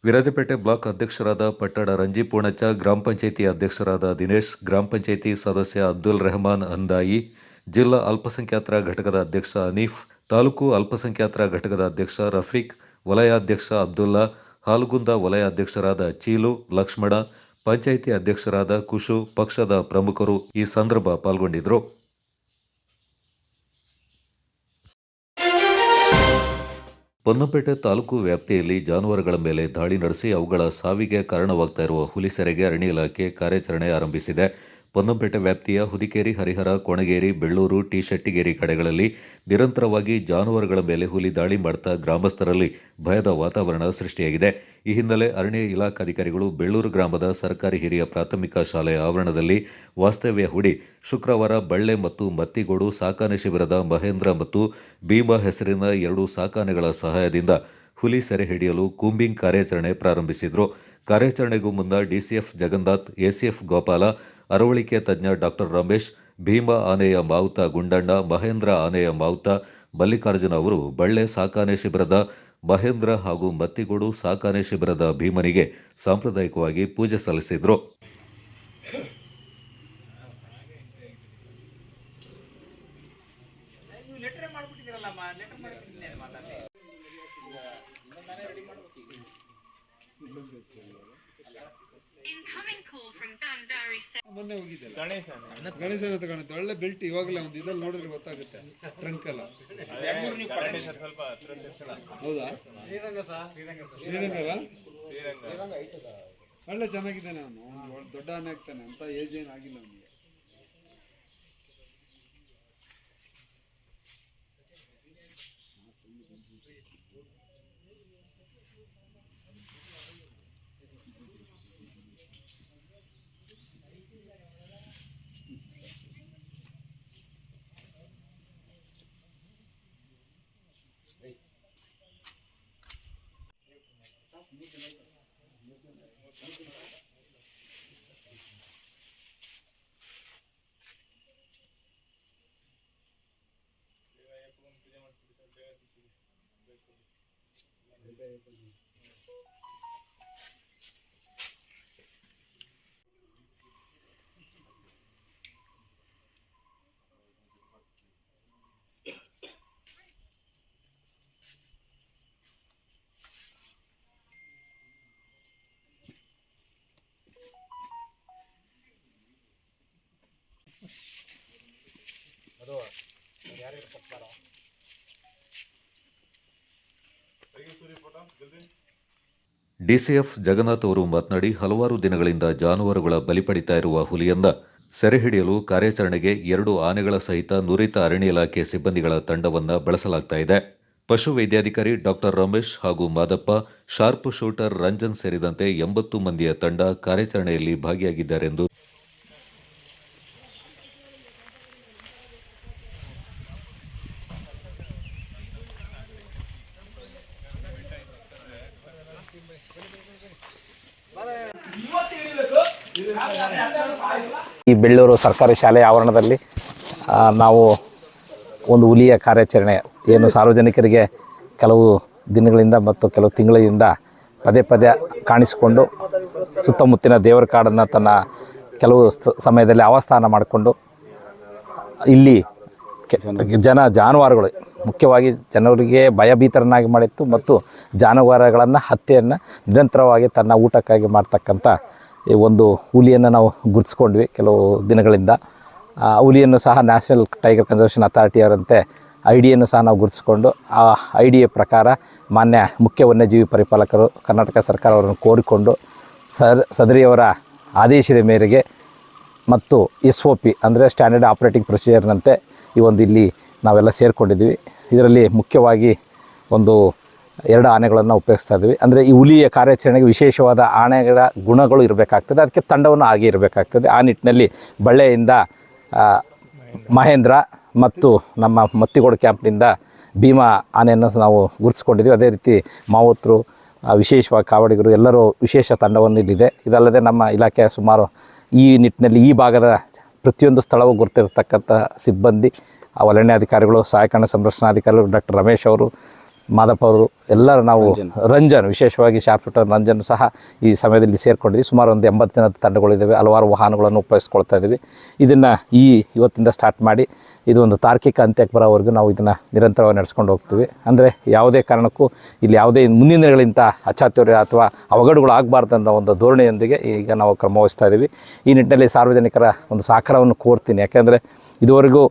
ವಿರಾಜಪೇಟೆ ಬ್ಲಾಕ್ ಅಧ್ಯಕ್ಷರಾದ ಪಟ್ಟಣ ರಂಜಿ ಪೂರ್ಣಚ್ಚ, ಗ್ರಾಮ ಪಂಚಾಯಿತಿ ಅಧ್ಯಕ್ಷರಾದ ದಿನೇಶ್, ಗ್ರಾಮ ಪಂಚಾಯಿತಿ ಸದಸ್ಯ ಅಬ್ದುಲ್ ರೆಹಮಾನ್ ಅಂದಾಯಿ, ಜಿಲ್ಲಾ ಅಲ್ಪಸಂಖ್ಯಾತರ ಘಟಕದ ಅಧ್ಯಕ್ಷ ಹನೀಫ್, ತಾಲೂಕು ಅಲ್ಪಸಂಖ್ಯಾತರ ಘಟಕದ ಅಧ್ಯಕ್ಷ ರಫೀಕ್, ವಲಯಾಧ್ಯಕ್ಷ ಅಬ್ದುಲ್ಲಾ, ಹಾಲಗುಂದ ವಲಯಾಧ್ಯಕ್ಷರಾದ ಚೀಲು, ಲಕ್ಷ್ಮಣ, ಪಂಚಾಯಿತಿ ಅಧ್ಯಕ್ಷರಾದ ಕುಶು, ಪಕ್ಷದ ಪ್ರಮುಖರು ಈ ಸಂದರ್ಭ ಪಾಲ್ಗೊಂಡಿದ್ದರು. ಪೊನ್ನಂಪೇಟೆ ತಾಲೂಕು ವ್ಯಾಪ್ತಿಯಲ್ಲಿ ಜಾನುವಾರುಗಳ ಮೇಲೆ ದಾಳಿ ನಡೆಸಿ ಅವುಗಳ ಸಾವಿಗೆ ಕಾರಣವಾಗ್ತಾ ಇರುವ ಹುಲಿ ಸೆರೆಗೆ ಅರಣ್ಯ ಇಲಾಖೆ ಕಾರ್ಯಾಚರಣೆ ಆರಂಭಿಸಿದೆ. ಪೊನ್ನಂಪೇಟೆ ವ್ಯಾಪ್ತಿಯ ಹುದಿಕೇರಿ, ಹರಿಹರ, ಕೊಣಗೇರಿ, ಬೆಳ್ಳೂರು, ಟಿ ಶೆಟ್ಟಿಗೇರಿ ಕಡೆಗಳಲ್ಲಿ ನಿರಂತರವಾಗಿ ಜಾನುವಾರುಗಳ ಮೇಲೆ ಹುಲಿ ದಾಳಿ ಮಾಡ್ತಾ ಗ್ರಾಮಸ್ಥರಲ್ಲಿ ಭಯದ ವಾತಾವರಣ ಸೃಷ್ಟಿಯಾಗಿದೆ. ಈ ಹಿನ್ನೆಲೆ ಅರಣ್ಯ ಇಲಾಖಾಧಿಕಾರಿಗಳು ಬೆಳ್ಳೂರು ಗ್ರಾಮದ ಸರ್ಕಾರಿ ಹಿರಿಯ ಪ್ರಾಥಮಿಕ ಶಾಲೆಯ ಆವರಣದಲ್ಲಿ ವಾಸ್ತವ್ಯ ಹೂಡಿ ಶುಕ್ರವಾರ ಬಳ್ಳೆ ಮತ್ತು ಮತ್ತಿಗೋಡು ಸಾಕಾಣೆ ಶಿಬಿರದ ಮಹೇಂದ್ರ ಮತ್ತು ಭೀಮಾ ಹೆಸರಿನ 2 ಸಾಕಾನೆಗಳ ಸಹಾಯದಿಂದ ಹುಲಿ ಸೆರೆ ಹಿಡಿಯಲು ಕೂಂಬಿಂಗ್ ಕಾರ್ಯಾಚರಣೆ ಪ್ರಾರಂಭಿಸಿದರು. ಕಾರ್ಯಾಚರಣೆಗೂ ಮುನ್ನ ಡಿಸಿಎಫ್ ಜಗನ್ನಾಥ್, ಎಸಿಎಫ್ ಗೋಪಾಲ, ಅರವಳಿಕೆ ತಜ್ಞ ಡಾಕ್ಟರ್ ರಮೇಶ್, ಭೀಮಾ ಆನೆಯ ಮಾವುತ ಗುಂಡಣ್ಣ, ಮಹೇಂದ್ರ ಆನೆಯ ಮಾವುತ ಮಲ್ಲಿಕಾರ್ಜುನ ಅವರು ಬಳ್ಳೆ ಸಾಕಾಣೆ ಶಿಬಿರದ ಮಹೇಂದ್ರ ಹಾಗೂ ಮತ್ತಿಗೋಡು ಸಾಕಾಣೆ ಶಿಬಿರದ ಭೀಮನಿಗೆ ಸಾಂಪ್ರದಾಯಿಕವಾಗಿ ಪೂಜೆ ಸಲ್ಲಿಸಿದರು. ಮೊನ್ನೆ ಹೋಗಿದ್ದೆಲ್ಲ ಗಣೇಶನ ತಗೊಂಡು ಒಳ್ಳೆ ಬೆಲ್ಟ್ ಇವಾಗಲೇ ಒಂದು ಇದ್ರಲ್ಲಿ ನೋಡಿದ್ರೆ ಗೊತ್ತಾಗುತ್ತೆ. ಟ್ರಂಕ್ ಅಲ್ಲ ಹೌದಾ? ಶ್ರೀರಂಗ ಒಳ್ಳೆ ಚೆನ್ನಾಗಿದ್ದಾನೆ ಅವನು, ದೊಡ್ಡ ಆನೆ ಆಗ್ತಾನೆ ಅಂತ ಏಜ್ ಏನು ಆಗಿಲ್ಲ ಅವನಿಗೆ. ಡಿಸಿಎಫ್ ಜಗನ್ನಾಥ್ ಅವರು ಮಾತನಾಡಿ, ಹಲವಾರು ದಿನಗಳಿಂದ ಜಾನುವಾರುಗಳ ಬಲಿ ಪಡಿತಾ ಇರುವ ಹುಲಿಯನ್ನ ಸೆರೆ ಹಿಡಿಯಲು ಕಾರ್ಯಾಚರಣೆಗೆ 2 ಆನೆಗಳ ಸಹಿತ ನುರಿತ ಅರಣ್ಯ ಇಲಾಖೆ ಸಿಬ್ಬಂದಿಗಳ ತಂಡವನ್ನು ಬಳಸಲಾಗ್ತಾ ಇದೆ. ಪಶು ವೈದ್ಯಾಧಿಕಾರಿ ಡಾಕ್ಟರ್ ರಮೇಶ್ ಹಾಗೂ ಮಾದಪ್ಪ, ಶಾರ್ಪ್ ಶೂಟರ್ ರಂಜನ್ ಸೇರಿದಂತೆ 80 ಮಂದಿಯ ತಂಡ ಕಾರ್ಯಾಚರಣೆಯಲ್ಲಿ ಭಾಗಿಯಾಗಿದ್ದಾರೆಂದು ಈ ಬೆಳ್ಳೂರು ಸರ್ಕಾರಿ ಶಾಲೆಯ ಆವರಣದಲ್ಲಿ ನಾವು ಒಂದು ಹುಲಿಯ ಕಾರ್ಯಾಚರಣೆ ಏನು ಸಾರ್ವಜನಿಕರಿಗೆ ಕೆಲವು ದಿನಗಳಿಂದ ಮತ್ತು ಕೆಲವು ತಿಂಗಳಿಂದ ಪದೇ ಪದೇ ಕಾಣಿಸಿಕೊಂಡು ಸುತ್ತಮುತ್ತಿನ ದೇವರ ಕಾಡನ್ನು ತನ್ನ ಕೆಲವು ಸಮಯದಲ್ಲಿ ಆವಾಸ್ಥಾನ ಮಾಡಿಕೊಂಡು ಇಲ್ಲಿ ಜಾನುವಾರುಗಳು ಮುಖ್ಯವಾಗಿ ಜನರಿಗೆ ಭಯಭೀತರನ್ನಾಗಿ ಮಾಡಿತ್ತು ಮತ್ತು ಜಾನುವಾರುಗಳನ್ನು ಹತ್ಯೆಯನ್ನು ನಿರಂತರವಾಗಿ ತನ್ನ ಊಟಕ್ಕಾಗಿ ಮಾಡ್ತಕ್ಕಂಥ ಈ ಒಂದು ಹುಲಿಯನ್ನು ನಾವು ಗುರುತಿಸ್ಕೊಂಡ್ವಿ ಕೆಲವು ದಿನಗಳಿಂದ. ಹುಲಿಯನ್ನು ಸಹ ನ್ಯಾಷನಲ್ ಟೈಗರ್ ಕನ್ಸರ್ವೇಷನ್ ಅಥಾರಿಟಿ ಅವರಂತೆ ಐಡಿಯನ್ನು ಸಹ ನಾವು ಗುರುತಿಸ್ಕೊಂಡು ಆ ಐಡಿಯ ಪ್ರಕಾರ ಮಾನ್ಯ ಮುಖ್ಯ ವನ್ಯಜೀವಿ ಪರಿಪಾಲಕರು ಕರ್ನಾಟಕ ಸರ್ಕಾರ ಅವರನ್ನು ಕೋರಿಕೊಂಡು ಸದರಿಯವರ ಆದೇಶದ ಮೇರೆಗೆ ಮತ್ತು SOP ಅಂದರೆ ಸ್ಟ್ಯಾಂಡರ್ಡ್ ಆಪರೇಟಿಂಗ್ ಪ್ರೊಸೀಜರ್ನಂತೆ ಈ ಒಂದು ಇಲ್ಲಿ ನಾವೆಲ್ಲ ಸೇರಿಕೊಂಡಿದ್ವಿ. ಇದರಲ್ಲಿ ಮುಖ್ಯವಾಗಿ ಒಂದು 2 ಆನೆಗಳನ್ನು ಉಪಯೋಗಿಸ್ತಾ ಇದ್ವಿ. ಅಂದರೆ ಈ ಹುಲಿಯ ಕಾರ್ಯಾಚರಣೆಗೆ ವಿಶೇಷವಾದ ಆನೆಗಳ ಗುಣಗಳು ಇರಬೇಕಾಗ್ತದೆ, ಅದಕ್ಕೆ ತಂಡವನ್ನು ಹಾಗೆ ಇರಬೇಕಾಗ್ತದೆ. ಆ ನಿಟ್ಟಿನಲ್ಲಿ ಬಳ್ಳೆಯಿಂದ ಮಹೇಂದ್ರ ಮತ್ತು ನಮ್ಮ ಮತ್ತಿಗೋಡು ಕ್ಯಾಂಪ್ನಿಂದ ಭೀಮಾ ಆನೆಯನ್ನು ನಾವು ಗುರುತಿಸ್ಕೊಂಡಿದ್ವಿ. ಅದೇ ರೀತಿ ಮಾವುತರು, ವಿಶೇಷವಾಗಿ ಕಾವಡಿಗರು ಎಲ್ಲರೂ ವಿಶೇಷ ತಂಡವನ್ನು ಇಲ್ಲಿದೆ. ಇದಲ್ಲದೆ ನಮ್ಮ ಇಲಾಖೆಯ ಸುಮಾರು ಈ ನಿಟ್ಟಿನಲ್ಲಿ ಈ ಭಾಗದ ಪ್ರತಿಯೊಂದು ಸ್ಥಳವೂ ಗುರುತಿರತಕ್ಕಂಥ ಸಿಬ್ಬಂದಿ, ಅರಣ್ಯಾಧಿಕಾರಿಗಳು, ಸಹಾಯಕ ಸಂರಕ್ಷಣಾಧಿಕಾರಿಗಳು ಡಾಕ್ಟರ್ ರಮೇಶ್ ಅವರು, ಮಾದಪ್ಪ ಅವರು ಎಲ್ಲರೂ ನಾವು ರಂಜನ್, ವಿಶೇಷವಾಗಿ ಶಾರ್ಪ್ ಶೂಟರ್ ರಂಜನ್ ಸಹ ಈ ಸಮಯದಲ್ಲಿ ಸೇರಿಕೊಂಡಿದ್ವಿ. ಸುಮಾರು ಒಂದು 80 ಜನದ ತಂಡಗಳಿದ್ದಾವೆ. ಹಲವಾರು ವಾಹನಗಳನ್ನು ಉಪಯೋಗಿಸ್ಕೊಳ್ತಾ ಇದ್ದೀವಿ. ಇದನ್ನು ಇವತ್ತಿಂದ ಸ್ಟಾರ್ಟ್ ಮಾಡಿ ಇದು ಒಂದು ತಾರ್ಕಿಕ ಅಂತ್ಯಕ್ಕೆ ಬರೋವರೆಗೂ ನಾವು ಇದನ್ನು ನಿರಂತರವಾಗಿ ನಡೆಸ್ಕೊಂಡು ಹೋಗ್ತೀವಿ. ಅಂದರೆ ಯಾವುದೇ ಕಾರಣಕ್ಕೂ ಇಲ್ಲಿ ಯಾವುದೇ ಮುಂದಿನ ದಿನಗಳಿಂದ ಅಚಾತುರ್ಯ ಅಥವಾ ಅವಘಡಗಳು ಆಗಬಾರ್ದು ಅನ್ನೋ ಒಂದು ಧೋರಣೆಯೊಂದಿಗೆ ಈಗ ನಾವು ಕ್ರಮ ವಹಿಸ್ತಾ ಇದ್ದೀವಿ. ಈ ನಿಟ್ಟಿನಲ್ಲಿ ಸಾರ್ವಜನಿಕರ ಒಂದು ಸಹಕಾರವನ್ನು ಕೋರ್ತೀನಿ. ಯಾಕೆಂದರೆ ಇದುವರೆಗೂ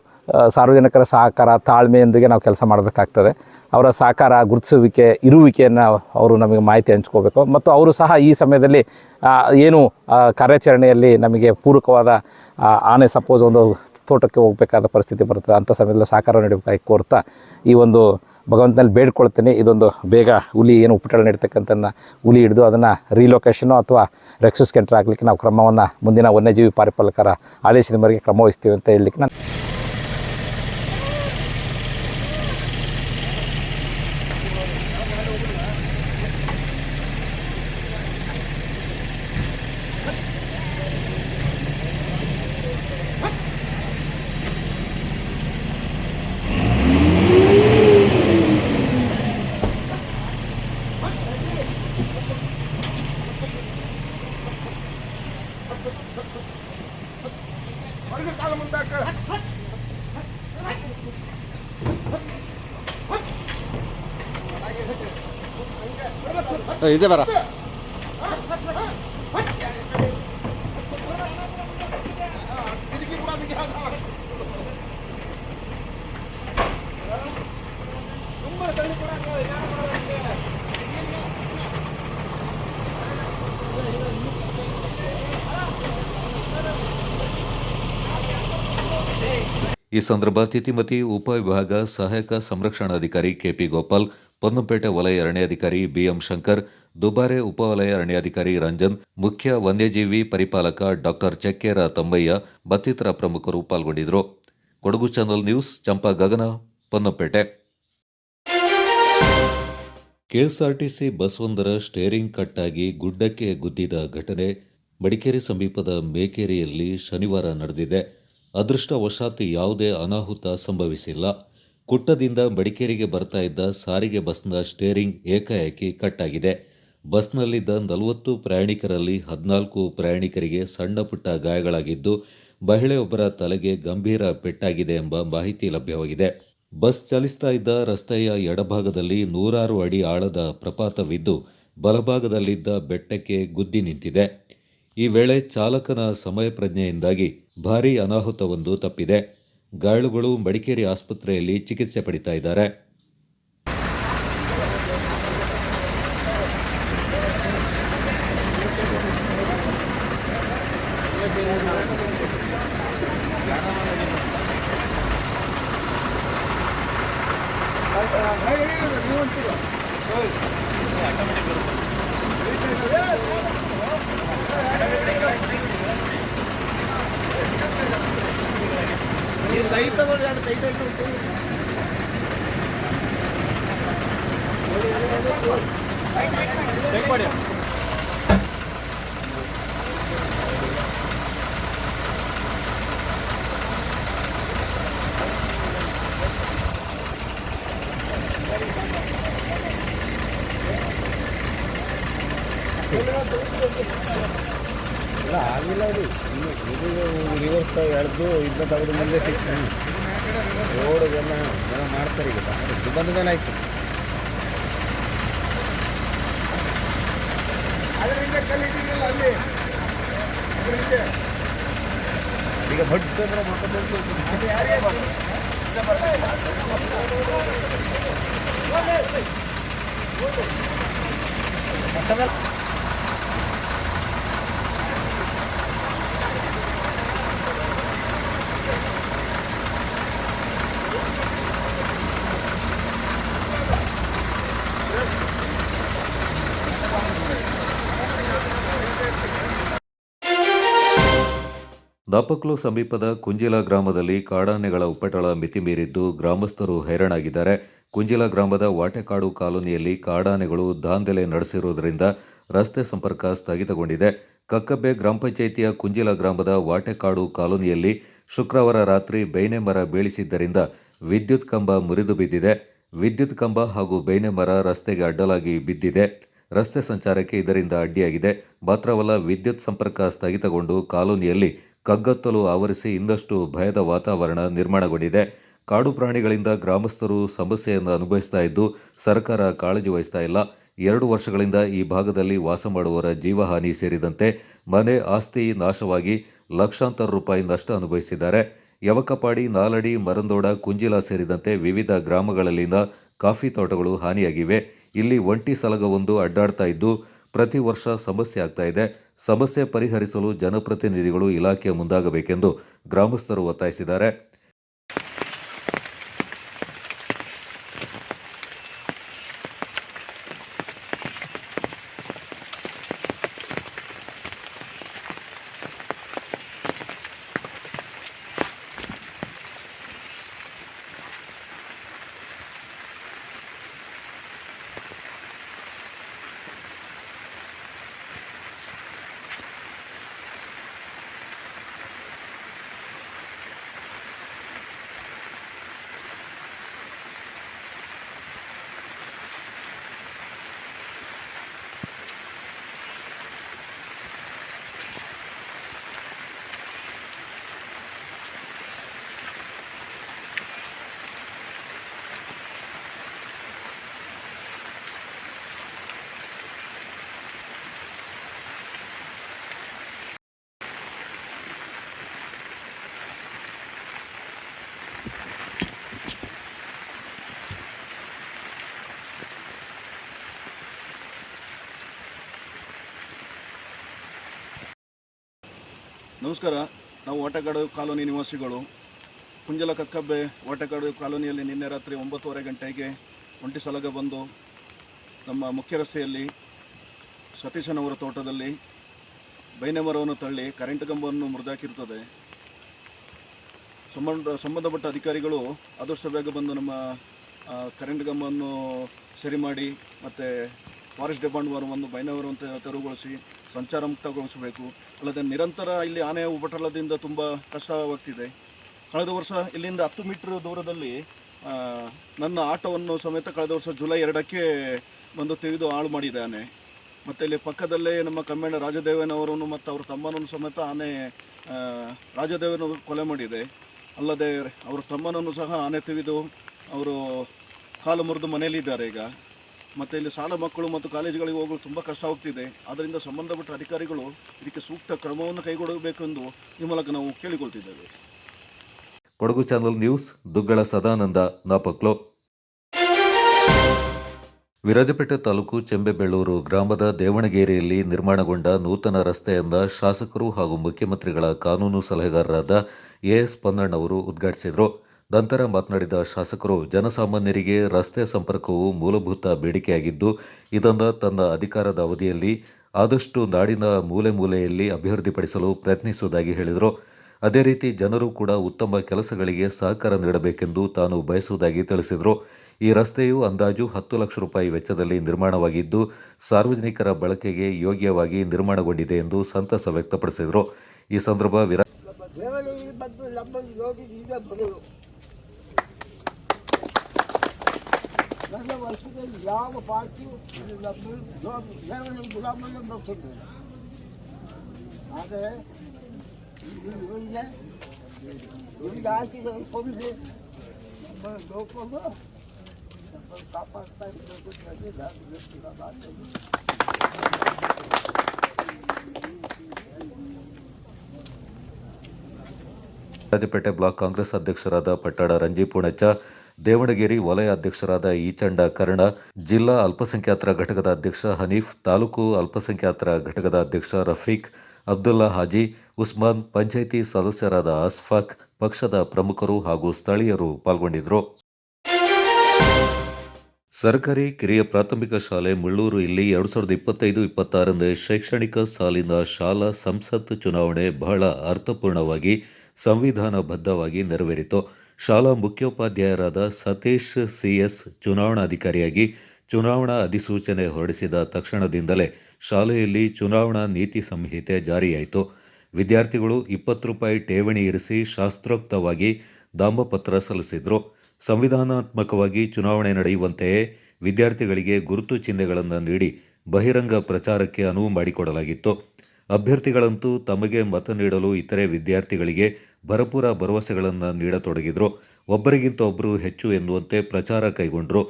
ಸಾರ್ವಜನಿಕರ ಸಹಕಾರ, ತಾಳ್ಮೆಯೊಂದಿಗೆ ನಾವು ಕೆಲಸ ಮಾಡಬೇಕಾಗ್ತದೆ. ಅವರ ಸಹಕಾರ, ಗುರುತಿಸುವಿಕೆ, ಇರುವಿಕೆಯನ್ನು ಅವರು ನಮಗೆ ಮಾಹಿತಿ ಹಂಚ್ಕೋಬೇಕು. ಮತ್ತು ಅವರು ಸಹ ಈ ಸಮಯದಲ್ಲಿ ಏನು ಕಾರ್ಯಾಚರಣೆಯಲ್ಲಿ ನಮಗೆ ಪೂರಕವಾದ ಆನೆ ಸಪೋಸ್ ಒಂದು ತೋಟಕ್ಕೆ ಹೋಗಬೇಕಾದ ಪರಿಸ್ಥಿತಿ ಬರ್ತದೆ, ಅಂಥ ಸಮಯದಲ್ಲಿ ಸಹಕಾರ ನೀಡಬೇಕಾಗಿ ಕೋರ್ತಾ ಈ ಒಂದು ಭಗವಂತನಲ್ಲಿ ಬೇಡ್ಕೊಳ್ತೀನಿ. ಇದೊಂದು ಬೇಗ ಹುಲಿ ಏನು ಉಪಟಳ ನೀಡ್ತಕ್ಕಂಥ ಹುಲಿ ಹಿಡಿದು ಅದನ್ನು ರೀಲೊಕೇಶನು ಅಥವಾ ರೆಕ್ಸಸ್ ಸೆಂಟರ್ ಆಗಲಿಕ್ಕೆ ನಾವು ಕ್ರಮವನ್ನು ಮುಂದಿನ ವನ್ಯಜೀವಿ ಪರಿಪಾಲಕರ ಆದೇಶದ ಮೇರೆಗೆ ಕ್ರಮ ವಹಿಸ್ತೀವಿ ಅಂತ ಹೇಳಲಿಕ್ಕೆ ನಾನು ಇದೆ ಬರ ಈ ಸಂದರ್ಭ ತಿತಿಮತಿ ಉಪವಿಭಾಗ ಸಹಾಯಕ ಸಂರಕ್ಷಣಾಧಿಕಾರಿ ಕೆಪಿ ಗೋಪಾಲ್, ಪೊನ್ನಂಪೇಟೆ ವಲಯ ಅರಣ್ಯಾಧಿಕಾರಿ ಬಿಎಂ ಶಂಕರ್, ದುಬಾರೆ ಉಪವಲಯ ಅರಣ್ಯಾಧಿಕಾರಿ ರಂಜನ್, ಮುಖ್ಯ ವನ್ಯಜೀವಿ ಪರಿಪಾಲಕ ಡಾಕ್ಟರ್ ಚಕ್ಕೇರ ತಮ್ಮಯ್ಯ ಮತ್ತಿತರ ಪ್ರಮುಖರು ಪಾಲ್ಗೊಂಡಿದ್ದರು. ಕೊಡಗು ಚಾನಲ್ ನ್ಯೂಸ್, ಚಂಪಾ ಗಗನ, ಪೊನ್ನಂಪೇಟೆ. ಕೆಎಸ್ಆರ್ಟಿಸಿ ಬಸ್ವೊಂದರ ಸ್ಟೇರಿಂಗ್ ಕಟ್ಟಾಗಿ ಗುಡ್ಡಕ್ಕೆ ಗುದ್ದಿದ ಘಟನೆ ಮಡಿಕೇರಿ ಸಮೀಪದ ಮೇಕೇರಿಯಲ್ಲಿ ಶನಿವಾರ ನಡೆದಿದೆ. ಅದೃಷ್ಟವಶಾತ್ ಯಾವುದೇ ಅನಾಹುತ ಸಂಭವಿಸಿಲ್ಲ. ಕುಟ್ಟದಿಂದ ಮಡಿಕೇರಿಗೆ ಬರ್ತಾ ಇದ್ದ ಸಾರಿಗೆ ಬಸ್ನ ಸ್ಟೇರಿಂಗ್ ಏಕಾಏಕಿ ಕಟ್ಟಾಗಿದೆ. ಬಸ್ನಲ್ಲಿದ್ದ 40 ಪ್ರಯಾಣಿಕರಲ್ಲಿ 14 ಪ್ರಯಾಣಿಕರಿಗೆ ಸಣ್ಣ ಪುಟ್ಟ ಗಾಯಗಳಾಗಿದ್ದು, ಮಹಿಳೆಯೊಬ್ಬರ ತಲೆಗೆ ಗಂಭೀರ ಪೆಟ್ಟಾಗಿದೆ ಎಂಬ ಮಾಹಿತಿ ಲಭ್ಯವಾಗಿದೆ. ಬಸ್ ಚಲಿಸ್ತಾ ಇದ್ದ ರಸ್ತೆಯ ಎಡಭಾಗದಲ್ಲಿ 106 ಅಡಿ ಆಳದ ಪ್ರಪಾತವಿದ್ದು, ಬಲಭಾಗದಲ್ಲಿದ್ದ ಬೆಟ್ಟಕ್ಕೆ ಗುದ್ದಿ ನಿಂತಿದೆ. ಈ ವೇಳೆ ಚಾಲಕನ ಸಮಯ ಪ್ರಜ್ಞೆಯಿಂದಾಗಿ ಭಾರೀ ಅನಾಹುತವೊಂದು ತಪ್ಪಿದೆ. ಗಾಯಾಳುಗಳು ಮಡಿಕೇರಿ ಆಸ್ಪತ್ರೆಯಲ್ಲಿ ಚಿಕಿತ್ಸೆ ಪಡಿತಾ ಇದ್ದಾರೆ. ಆಗಿಲ್ಲ ಅದು ಇದು ರಿವರ್ಸ್ ಎಳೆದು ಇದನ್ನ ತೆಗೆದು ಮುಂದೆ ಸಿಕ್ತು ರೋಡ್ ಎಲ್ಲ ಮಾಡ್ತಾರೆ. ಈಗ ಇದು ಬಂದ ಮೇಲೆ ಆಯ್ತು. ಈಗ ಭಟ್ ಅಂದ್ರೆ ನಾಪಕ್ಲು ಸಮೀಪದ ಕುಂಜಿಲ ಗ್ರಾಮದಲ್ಲಿ ಕಾಡಾನೆಗಳ ಉಪಟಳ ಮಿತಿಮೀರಿದ್ದು ಗ್ರಾಮಸ್ಥರು ಹೈರಾಣಾಗಿದ್ದಾರೆ. ಕುಂಜಿಲ ಗ್ರಾಮದ ವಾಟೆಕಾಡು ಕಾಲೋನಿಯಲ್ಲಿ ಕಾಡಾನೆಗಳು ದಾಂಧಲೆ ನಡೆಸಿರುವುದರಿಂದ ರಸ್ತೆ ಸಂಪರ್ಕ ಸ್ಥಗಿತಗೊಂಡಿದೆ. ಕಕ್ಕಬ್ಬೆ ಗ್ರಾಮ ಪಂಚಾಯಿತಿಯ ಕುಂಜಿಲ ಗ್ರಾಮದ ವಾಟೆಕಾಡು ಕಾಲೋನಿಯಲ್ಲಿ ಶುಕ್ರವಾರ ರಾತ್ರಿ ಬೇನೆ ಮರ ಬೀಳಿಸಿದ್ದರಿಂದ ವಿದ್ಯುತ್ ಕಂಬ ಮುರಿದು ಬಿದ್ದಿದೆ. ವಿದ್ಯುತ್ ಕಂಬ ಹಾಗೂ ಬೇನೆ ಮರ ರಸ್ತೆಗೆ ಅಡ್ಡಲಾಗಿ ಬಿದ್ದಿದೆ. ರಸ್ತೆ ಸಂಚಾರಕ್ಕೆ ಇದರಿಂದ ಅಡ್ಡಿಯಾಗಿದೆ. ಮಾತ್ರವಲ್ಲ, ವಿದ್ಯುತ್ ಸಂಪರ್ಕ ಸ್ಥಗಿತಗೊಂಡು ಕಾಲೋನಿಯಲ್ಲಿ ಕಗ್ಗತ್ತಲು ಆವರಿಸಿ ಇನ್ನಷ್ಟು ಭಯದ ವಾತಾವರಣ ನಿರ್ಮಾಣಗೊಂಡಿದೆ. ಕಾಡು ಪ್ರಾಣಿಗಳಿಂದ ಗ್ರಾಮಸ್ಥರು ಸಮಸ್ಯೆಯನ್ನು ಅನುಭವಿಸ್ತಾ ಇದ್ದು ಸರ್ಕಾರ ಕಾಳಜಿ ವಹಿಸ್ತಾ ಇಲ್ಲ. 2 ವರ್ಷಗಳಿಂದ ಈ ಭಾಗದಲ್ಲಿ ವಾಸ ಮಾಡುವವರ ಜೀವಹಾನಿ ಸೇರಿದಂತೆ ಮನೆ ಆಸ್ತಿ ನಾಶವಾಗಿ ಲಕ್ಷಾಂತರ ರೂಪಾಯಿ ನಷ್ಟ ಅನುಭವಿಸಿದ್ದಾರೆ. ಯವಕಪಾಡಿ, ನಾಲಡಿ, ಮರಂದೋಡ, ಕುಂಜಿಲ ಸೇರಿದಂತೆ ವಿವಿಧ ಗ್ರಾಮಗಳಲ್ಲಿನ ಕಾಫಿ ತೋಟಗಳು ಹಾನಿಯಾಗಿವೆ. ಇಲ್ಲಿ ಒಂಟಿ ಸಲಗವೊಂದು ಅಡ್ಡಾಡ್ತಾ ಇದ್ದು ಪ್ರತಿ ವರ್ಷ ಸಮಸ್ಯೆ ಆಗ್ತಾ ಇದೆ. ಸಮಸ್ಯೆ ಪರಿಹರಿಸಲು ಜನಪ್ರತಿನಿಧಿಗಳು ಇಲಾಖೆ ಮುಂದಾಗಬೇಕೆಂದು ಗ್ರಾಮಸ್ಥರು ಒತ್ತಾಯಿಸಿದ್ದಾರೆ. ನಮಸ್ಕಾರ. ನಾವು ವಾಟೆಕಾಡು ಕಾಲೋನಿ ನಿವಾಸಿಗಳು. ಕುಂಜಲ ಕಕ್ಕಬ್ಬೆ ವಾಟೆಕಾಡು ಕಾಲೋನಿಯಲ್ಲಿ ನಿನ್ನೆ ರಾತ್ರಿ 9:30 ಗಂಟೆಗೆ ಒಂಟಿ ಸಲಗ ಬಂದು ನಮ್ಮ ಮುಖ್ಯ ರಸ್ತೆಯಲ್ಲಿ ಸತೀಶನವರ ತೋಟದಲ್ಲಿ ಬೈನೆ ಮರವನ್ನು ತಳ್ಳಿ ಕರೆಂಟ್ ಕಂಬವನ್ನು ಮುರಿದಾಕಿರುತ್ತದೆ. ಸಂಬಂಧಪಟ್ಟ ಅಧಿಕಾರಿಗಳು ಆದಷ್ಟು ಬೇಗ ಬಂದು ನಮ್ಮ ಕರೆಂಟ್ ಕಂಬವನ್ನು ಸರಿ ಮಾಡಿ ಮತ್ತು ಫಾರೆಸ್ಟ್ ಡಿಪಾರ್ಟ್ಮೆಂಟ್ ಬೈನವರನ್ನು ತೆರವುಗೊಳಿಸಿ ಸಂಚಾರ ಮುಕ್ತಗೊಳಿಸಬೇಕು. ಅಲ್ಲದೆ ನಿರಂತರ ಇಲ್ಲಿ ಆನೆ ಉಪಟಳದಿಂದ ತುಂಬ ಕಷ್ಟವಾಗ್ತಿದೆ. ಕಳೆದ ವರ್ಷ ಇಲ್ಲಿಂದ 10 ಮೀಟರ್ ದೂರದಲ್ಲಿ ನನ್ನ ಆಟೋವನ್ನು ಸಮೇತ ಕಳೆದ ವರ್ಷ ಜುಲೈ 2ಕ್ಕೆ ಬಂದು ತೆಗೆದು ಹಾಳು ಮಾಡಿದೆ ಆನೆ. ಮತ್ತು ಇಲ್ಲಿ ಪಕ್ಕದಲ್ಲೇ ನಮ್ಮ ಕಮ್ಮೇಣ ರಾಜದೇವನವರನ್ನು ಮತ್ತು ಅವರ ತಮ್ಮನನ್ನು ಸಮೇತ ಆನೆ ರಾಜದೇವನವರು ಕೊಲೆ ಮಾಡಿದೆ. ಅಲ್ಲದೆ ಅವರ ತಮ್ಮನನ್ನು ಸಹ ಆನೆ ತೆಗೆದು ಅವರು ಕಾಲು ಮುರಿದು ಮನೆಯಲ್ಲಿದ್ದಾರೆ ಈಗ. ಮತ್ತು ಇಲ್ಲಿ ಶಾಲಾ ಮಕ್ಕಳು ಮತ್ತು ಕಾಲೇಜುಗಳಿಗೆ ಹೋಗಲು ತುಂಬ ಕಷ್ಟವಾಗ್ತಿದೆ. ಆದ್ದರಿಂದ ಸಂಬಂಧಪಟ್ಟ ಅಧಿಕಾರಿಗಳು ಇದಕ್ಕೆ ಸೂಕ್ತ ಕ್ರಮವನ್ನು ಕೈಗೊಳ್ಳಬೇಕೆಂದು ಈ ಮೂಲಕ ನಾವು ಕೇಳಿಕೊಳ್ತಿದ್ದೇವೆ. Kodagu channel news, Duggala Sadananda, Napaklu. ವಿರಾಜಪೇಟೆ ತಾಲೂಕು ಚೆಂಬೆಬೆಳ್ಳೂರು ಗ್ರಾಮದ ದೇವಣಗೇರಿಯಲ್ಲಿ ನಿರ್ಮಾಣಗೊಂಡ ನೂತನ ರಸ್ತೆಯನ್ನು ಶಾಸಕರು ಹಾಗೂ ಮುಖ್ಯಮಂತ್ರಿಗಳ ಕಾನೂನು ಸಲಹೆಗಾರರಾದ ಎಎಸ್ ಪೊನ್ನಣ್ಣವರು ಉದ್ಘಾಟಿಸಿದರು. ನಂತರ ಮಾತನಾಡಿದ ಶಾಸಕರು, ಜನಸಾಮಾನ್ಯರಿಗೆ ರಸ್ತೆ ಸಂಪರ್ಕವು ಮೂಲಭೂತ ಬೇಡಿಕೆಯಾಗಿದ್ದು ಇದನ್ನು ತನ್ನ ಅಧಿಕಾರದ ಅವಧಿಯಲ್ಲಿ ಆದಷ್ಟು ನಾಡಿನ ಮೂಲೆ ಮೂಲೆಯಲ್ಲಿ ಅಭಿವೃದ್ಧಿಪಡಿಸಲು ಪ್ರಯತ್ನಿಸುವುದಾಗಿ ಹೇಳಿದರು. ಅದೇ ರೀತಿ ಜನರು ಕೂಡ ಉತ್ತಮ ಕೆಲಸಗಳಿಗೆ ಸಹಕಾರ ನೀಡಬೇಕೆಂದು ತಾನು ಬಯಸುವುದಾಗಿ ತಿಳಿಸಿದರು. ಈ ರಸ್ತೆಯು ಅಂದಾಜು 10 ಲಕ್ಷ ರೂಪಾಯಿ ವೆಚ್ಚದಲ್ಲಿ ನಿರ್ಮಾಣವಾಗಿದ್ದು ಸಾರ್ವಜನಿಕರ ಬಳಕೆಗೆ ಯೋಗ್ಯವಾಗಿ ನಿರ್ಮಾಣಗೊಂಡಿದೆ ಎಂದು ಸಂತಸ ವ್ಯಕ್ತಪಡಿಸಿದರು. ಈ ಸಂದರ್ಭ ನನ್ನ ವರ್ಷದಲ್ಲಿ ಯಾವ ಪಾರ್ಟಿಯು ಗುಲಾಮನ್ನು ಬರ್ತದೆ. ಆದರೆ ಇವರಿಗೆ ಆಯ್ಕೆಗಳನ್ನು ಕೊಂದು ನೋಡ್ಕೊಂಡು ಕಾಪಾಡ್ತಾ ಇರಬೇಕು. ವಿರಾಜಪೇಟೆ ಬ್ಲಾಕ್ ಕಾಂಗ್ರೆಸ್ ಅಧ್ಯಕ್ಷರಾದ ಪಟ್ಟಾಡ ರಂಜಿ ಪೂಣಚ್ಚ, ದೇವಣಗೇರಿ ವಲಯ ಅಧ್ಯಕ್ಷರಾದ ಈಚಂಡ ಕರ್ಣ, ಜಿಲ್ಲಾ ಅಲ್ಪಸಂಖ್ಯಾತರ ಘಟಕದ ಅಧ್ಯಕ್ಷ ಹನೀಫ್, ತಾಲೂಕು ಅಲ್ಪಸಂಖ್ಯಾತರ ಘಟಕದ ಅಧ್ಯಕ್ಷ ರಫೀಕ್, ಅಬ್ದುಲ್ಲಾ ಹಾಜಿ, ಉಸ್ಮಾನ್, ಪಂಚಾಯಿತಿ ಸದಸ್ಯರಾದ ಅಸ್ಫಾಕ್, ಪಕ್ಷದ ಪ್ರಮುಖರು ಹಾಗೂ ಸ್ಥಳೀಯರು ಪಾಲ್ಗೊಂಡಿದ್ದರು. ಸರ್ಕಾರಿ ಕಿರಿಯ ಪ್ರಾಥಮಿಕ ಶಾಲೆ ಮುಳ್ಳೂರು ಇಲ್ಲಿ 2025-26ನೇ ಶೈಕ್ಷಣಿಕ ಸಾಲಿನ ಶಾಲಾ ಸಂಸತ್ ಚುನಾವಣೆ ಬಹಳ ಅರ್ಥಪೂರ್ಣವಾಗಿ ಸಂವಿಧಾನಬದ್ಧವಾಗಿ ನೆರವೇರಿತು. ಶಾಲಾ ಮುಖ್ಯೋಪಾಧ್ಯಾಯರಾದ ಸತೀಶ್ CS ಚುನಾವಣಾಧಿಕಾರಿಯಾಗಿ ಚುನಾವಣಾ ಅಧಿಸೂಚನೆ ಹೊರಡಿಸಿದ ತಕ್ಷಣದಿಂದಲೇ ಶಾಲೆಯಲ್ಲಿ ಚುನಾವಣಾ ನೀತಿ ಸಂಹಿತೆ ಜಾರಿಯಾಯಿತು. ವಿದ್ಯಾರ್ಥಿಗಳು 20 ರೂಪಾಯಿ ಠೇವಣಿ ಇರಿಸಿ ಶಾಸ್ತ್ರೋಕ್ತವಾಗಿ ನಾಮಪತ್ರ ಸಲ್ಲಿಸಿದರು. ಸಂವಿಧಾನಾತ್ಮಕವಾಗಿ ಚುನಾವಣೆ ನಡೆಯುವಂತೆಯೇ ವಿದ್ಯಾರ್ಥಿಗಳಿಗೆ ಗುರುತು ಚಿಹ್ನೆಗಳನ್ನು ನೀಡಿ ಬಹಿರಂಗ ಪ್ರಚಾರಕ್ಕೆ ಅನುವು ಮಾಡಿಕೊಡಲಾಗಿತ್ತು. ಅಭ್ಯರ್ಥಿಗಳಂತೂ ತಮಗೆ ಮತ ನೀಡಲು ಇತರೆ ವಿದ್ಯಾರ್ಥಿಗಳಿಗೆ ಭರಪೂರ ಭರವಸೆಗಳನ್ನು ನೀಡತೊಡಗಿದರು. ಒಬ್ಬರಿಗಿಂತ ಒಬ್ಬರು ಹೆಚ್ಚು ಎನ್ನುವಂತೆ ಪ್ರಚಾರ ಕೈಗೊಂಡರು.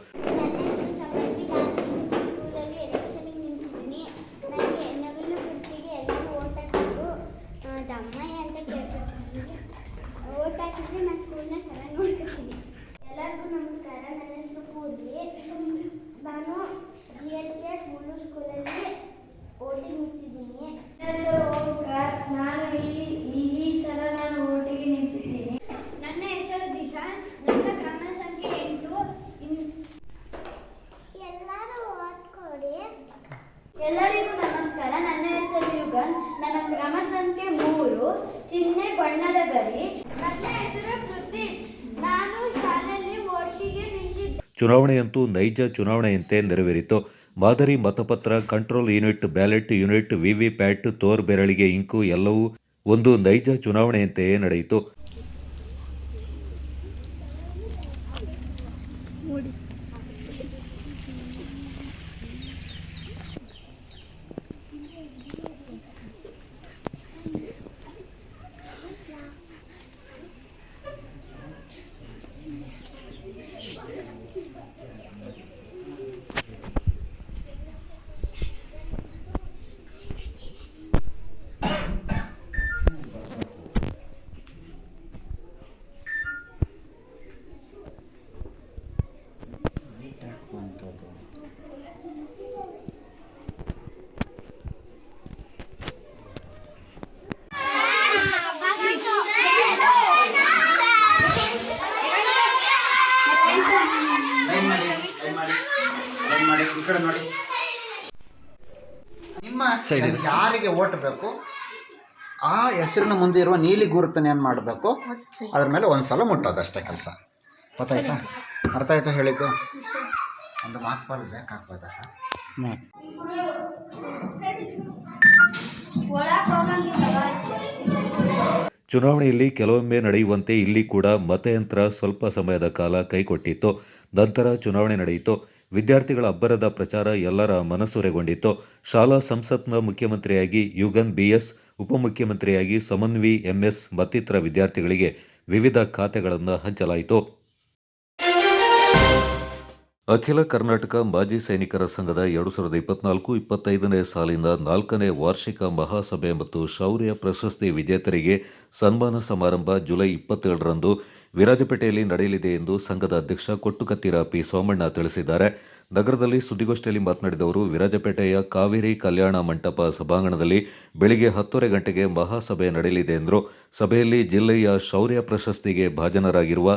ಎಲ್ಲರಿಗೂ ನಮಸ್ಕಾರ. ನನ್ನ ಹೆಸರು ಪೂರ್ವಿ. ನಾನು GLKS ಮುಳ್ಳೂರು ಸ್ಕೂಲಲ್ಲಿ ಓಟಿಗೆ ನಿಂತಿದ್ದೀನಿ. ನನ್ನ ಹೆಸರು ಓಂಕಾರ್. ನಾನು ಈ ಸಲ ನಾನು ಓಟಿಗೆ ನಿಂತಿದ್ದೀನಿ. ನನ್ನ ಹೆಸರು ದಿಶಾನ್. ನನ್ನ ಕ್ರಮ ಸಂಖ್ಯೆ 8. ಎಲ್ಲರೂ ಓದ್ಕೊಡಿ. ಎಲ್ಲರಿಗೂ ನಮಸ್ಕಾರ. ನನ್ನ ಹೆಸರು ಯುಗನ್. ನನ್ನ ಕ್ರಮ ಸಂಖ್ಯೆ 3. ಚಿಹ್ನೆ ಬಣ್ಣದ ಗರಿ. ನನ್ನ ಹೆಸರು ಕೃತಿ. ನಾನು ಶಾಲೆಯಲ್ಲಿ ಒಟ್ಟಿಗೆ ನಿಂತಿದ್ದೆ. ಚುನಾವಣೆಯಂತೂ ನೈಜ ಚುನಾವಣೆಯಂತೆ ನೆರವೇರಿತು. ಮಾದರಿ ಮತಪತ್ರ, control unit, ballot unit, VVPAT, ತೋರ್ ಬೆರಳಿಗೆ ಇಂಕು ಎಲ್ಲವೂ ಒಂದು ನೈಜ ಚುನಾವಣೆಯಂತೆಯೇ ನಡೆಯಿತು. ನಿಮ್ಮ ಯಾರಿಗೆ ಓಟ್ ಬೇಕು ಆ ಹೆಸರಿನ ಮುಂದೆ ಇರುವ ನೀಲಿ ಗುರುತನ್ನು ಏನು ಮಾಡಬೇಕು, ಅದ್ರ ಮೇಲೆ ಒಂದ್ಸಲ ಮುಟ್ಟೋದಷ್ಟೇ ಕೆಲಸ. ಗೊತ್ತಾಯ್ತಾ? ಅರ್ಥ ಆಯ್ತಾ ಹೇಳಿದ್ದು? ಒಂದು ಮಾತು ಪಾಲು ಬೇಕಾಗ್ಬೋದಾ ಸರ್? ಚುನಾವಣೆಯಲ್ಲಿ ಕೆಲವೊಮ್ಮೆ ನಡೆಯುವಂತೆ ಇಲ್ಲಿ ಕೂಡ ಮತಯಂತ್ರ ಸ್ವಲ್ಪ ಸಮಯದ ಕಾಲ ಕೈಕೊಟ್ಟಿತ್ತು. ನಂತರ ಚುನಾವಣೆ ನಡೆಯಿತು. ವಿದ್ಯಾರ್ಥಿಗಳ ಅಬ್ಬರದ ಪ್ರಚಾರ ಎಲ್ಲರ ಮನಸೂರೆಗೊಂಡಿತ್ತು. ಶಾಲಾ ಸಂಸತ್ನ ಮುಖ್ಯಮಂತ್ರಿಯಾಗಿ ಯುಗನ್ BS, ಉಪಮುಖ್ಯಮಂತ್ರಿಯಾಗಿ ಸಮನ್ವಿ MS ಮತ್ತಿತರ ವಿದ್ಯಾರ್ಥಿಗಳಿಗೆ ವಿವಿಧ ಖಾತೆಗಳನ್ನು ಹಂಚಲಾಯಿತು. ಅಖಿಲ ಕರ್ನಾಟಕ ಮಾಜಿ ಸೈನಿಕರ ಸಂಘದ 2024-25ನೇ ಸಾಲಿನ 4ನೇ ವಾರ್ಷಿಕ ಮಹಾಸಭೆ ಮತ್ತು ಶೌರ್ಯ ಪ್ರಶಸ್ತಿ ವಿಜೇತರಿಗೆ ಸನ್ಮಾನ ಸಮಾರಂಭ ಜುಲೈ 27ರಂದು ವಿರಾಜಪೇಟೆಯಲ್ಲಿ ನಡೆಯಲಿದೆ ಎಂದು ಸಂಘದ ಅಧ್ಯಕ್ಷ ಕೊಟ್ಟುಕತ್ತಿರ P. ಸೋಮಣ್ಣ ತಿಳಿಸಿದ್ದಾರೆ. ನಗರದಲ್ಲಿ ಸುದ್ದಿಗೋಷ್ಠಿಯಲ್ಲಿ ಮಾತನಾಡಿದ ಅವರು, ವಿರಾಜಪೇಟೆಯ ಕಾವೇರಿ ಕಲ್ಯಾಣ ಮಂಟಪ ಸಭಾಂಗಣದಲ್ಲಿ ಬೆಳಿಗ್ಗೆ 10:30 ಗಂಟೆಗೆ ಮಹಾಸಭೆ ನಡೆಯಲಿದೆ ಎಂದರು. ಸಭೆಯಲ್ಲಿ ಜಿಲ್ಲೆಯ ಶೌರ್ಯ ಪ್ರಶಸ್ತಿಗೆ ಭಾಜನರಾಗಿರುವ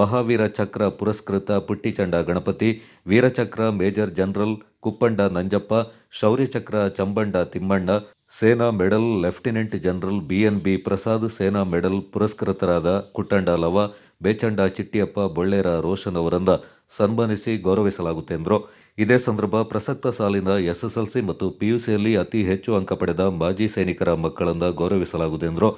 ಮಹಾವೀರ ಚಕ್ರ ಪುರಸ್ಕೃತ ಪುಟ್ಟಿಚಂಡ ಗಣಪತಿ, ವೀರಚಕ್ರ ಮೇಜರ್ ಜನರಲ್ ಕುಪ್ಪಂಡ ನಂಜಪ್ಪ, ಶೌರ್ಯಚಕ್ರ ಚಂಬಂಡ ತಿಮ್ಮಣ್ಣ, ಸೇನಾ medal lieutenant general BNB Prasad, ಸೇನಾ ಮೆಡಲ್ ಪುರಸ್ಕೃತರಾದ ಕುಟ್ಟಂಡ ಲವ, ಬೇಚಂಡ ಚಿಟ್ಟಿಯಪ್ಪ, ಬೊಳ್ಳೇರ ರೋಷನ್ ಅವರನ್ನ ಸನ್ಮಾನಿಸಿ ಗೌರವಿಸಲಾಗುತ್ತೆ ಎಂದರು. ಇದೇ ಸಂದರ್ಭ ಪ್ರಸಕ್ತ ಸಾಲಿನ SSLC ಮತ್ತು PUCಯಲ್ಲಿ ಅತಿ ಹೆಚ್ಚು ಅಂಕ ಪಡೆದ ಮಾಜಿ ಸೈನಿಕರ ಮಕ್ಕಳನ್ನು ಗೌರವಿಸಲಾಗುವುದು ಎಂದರು.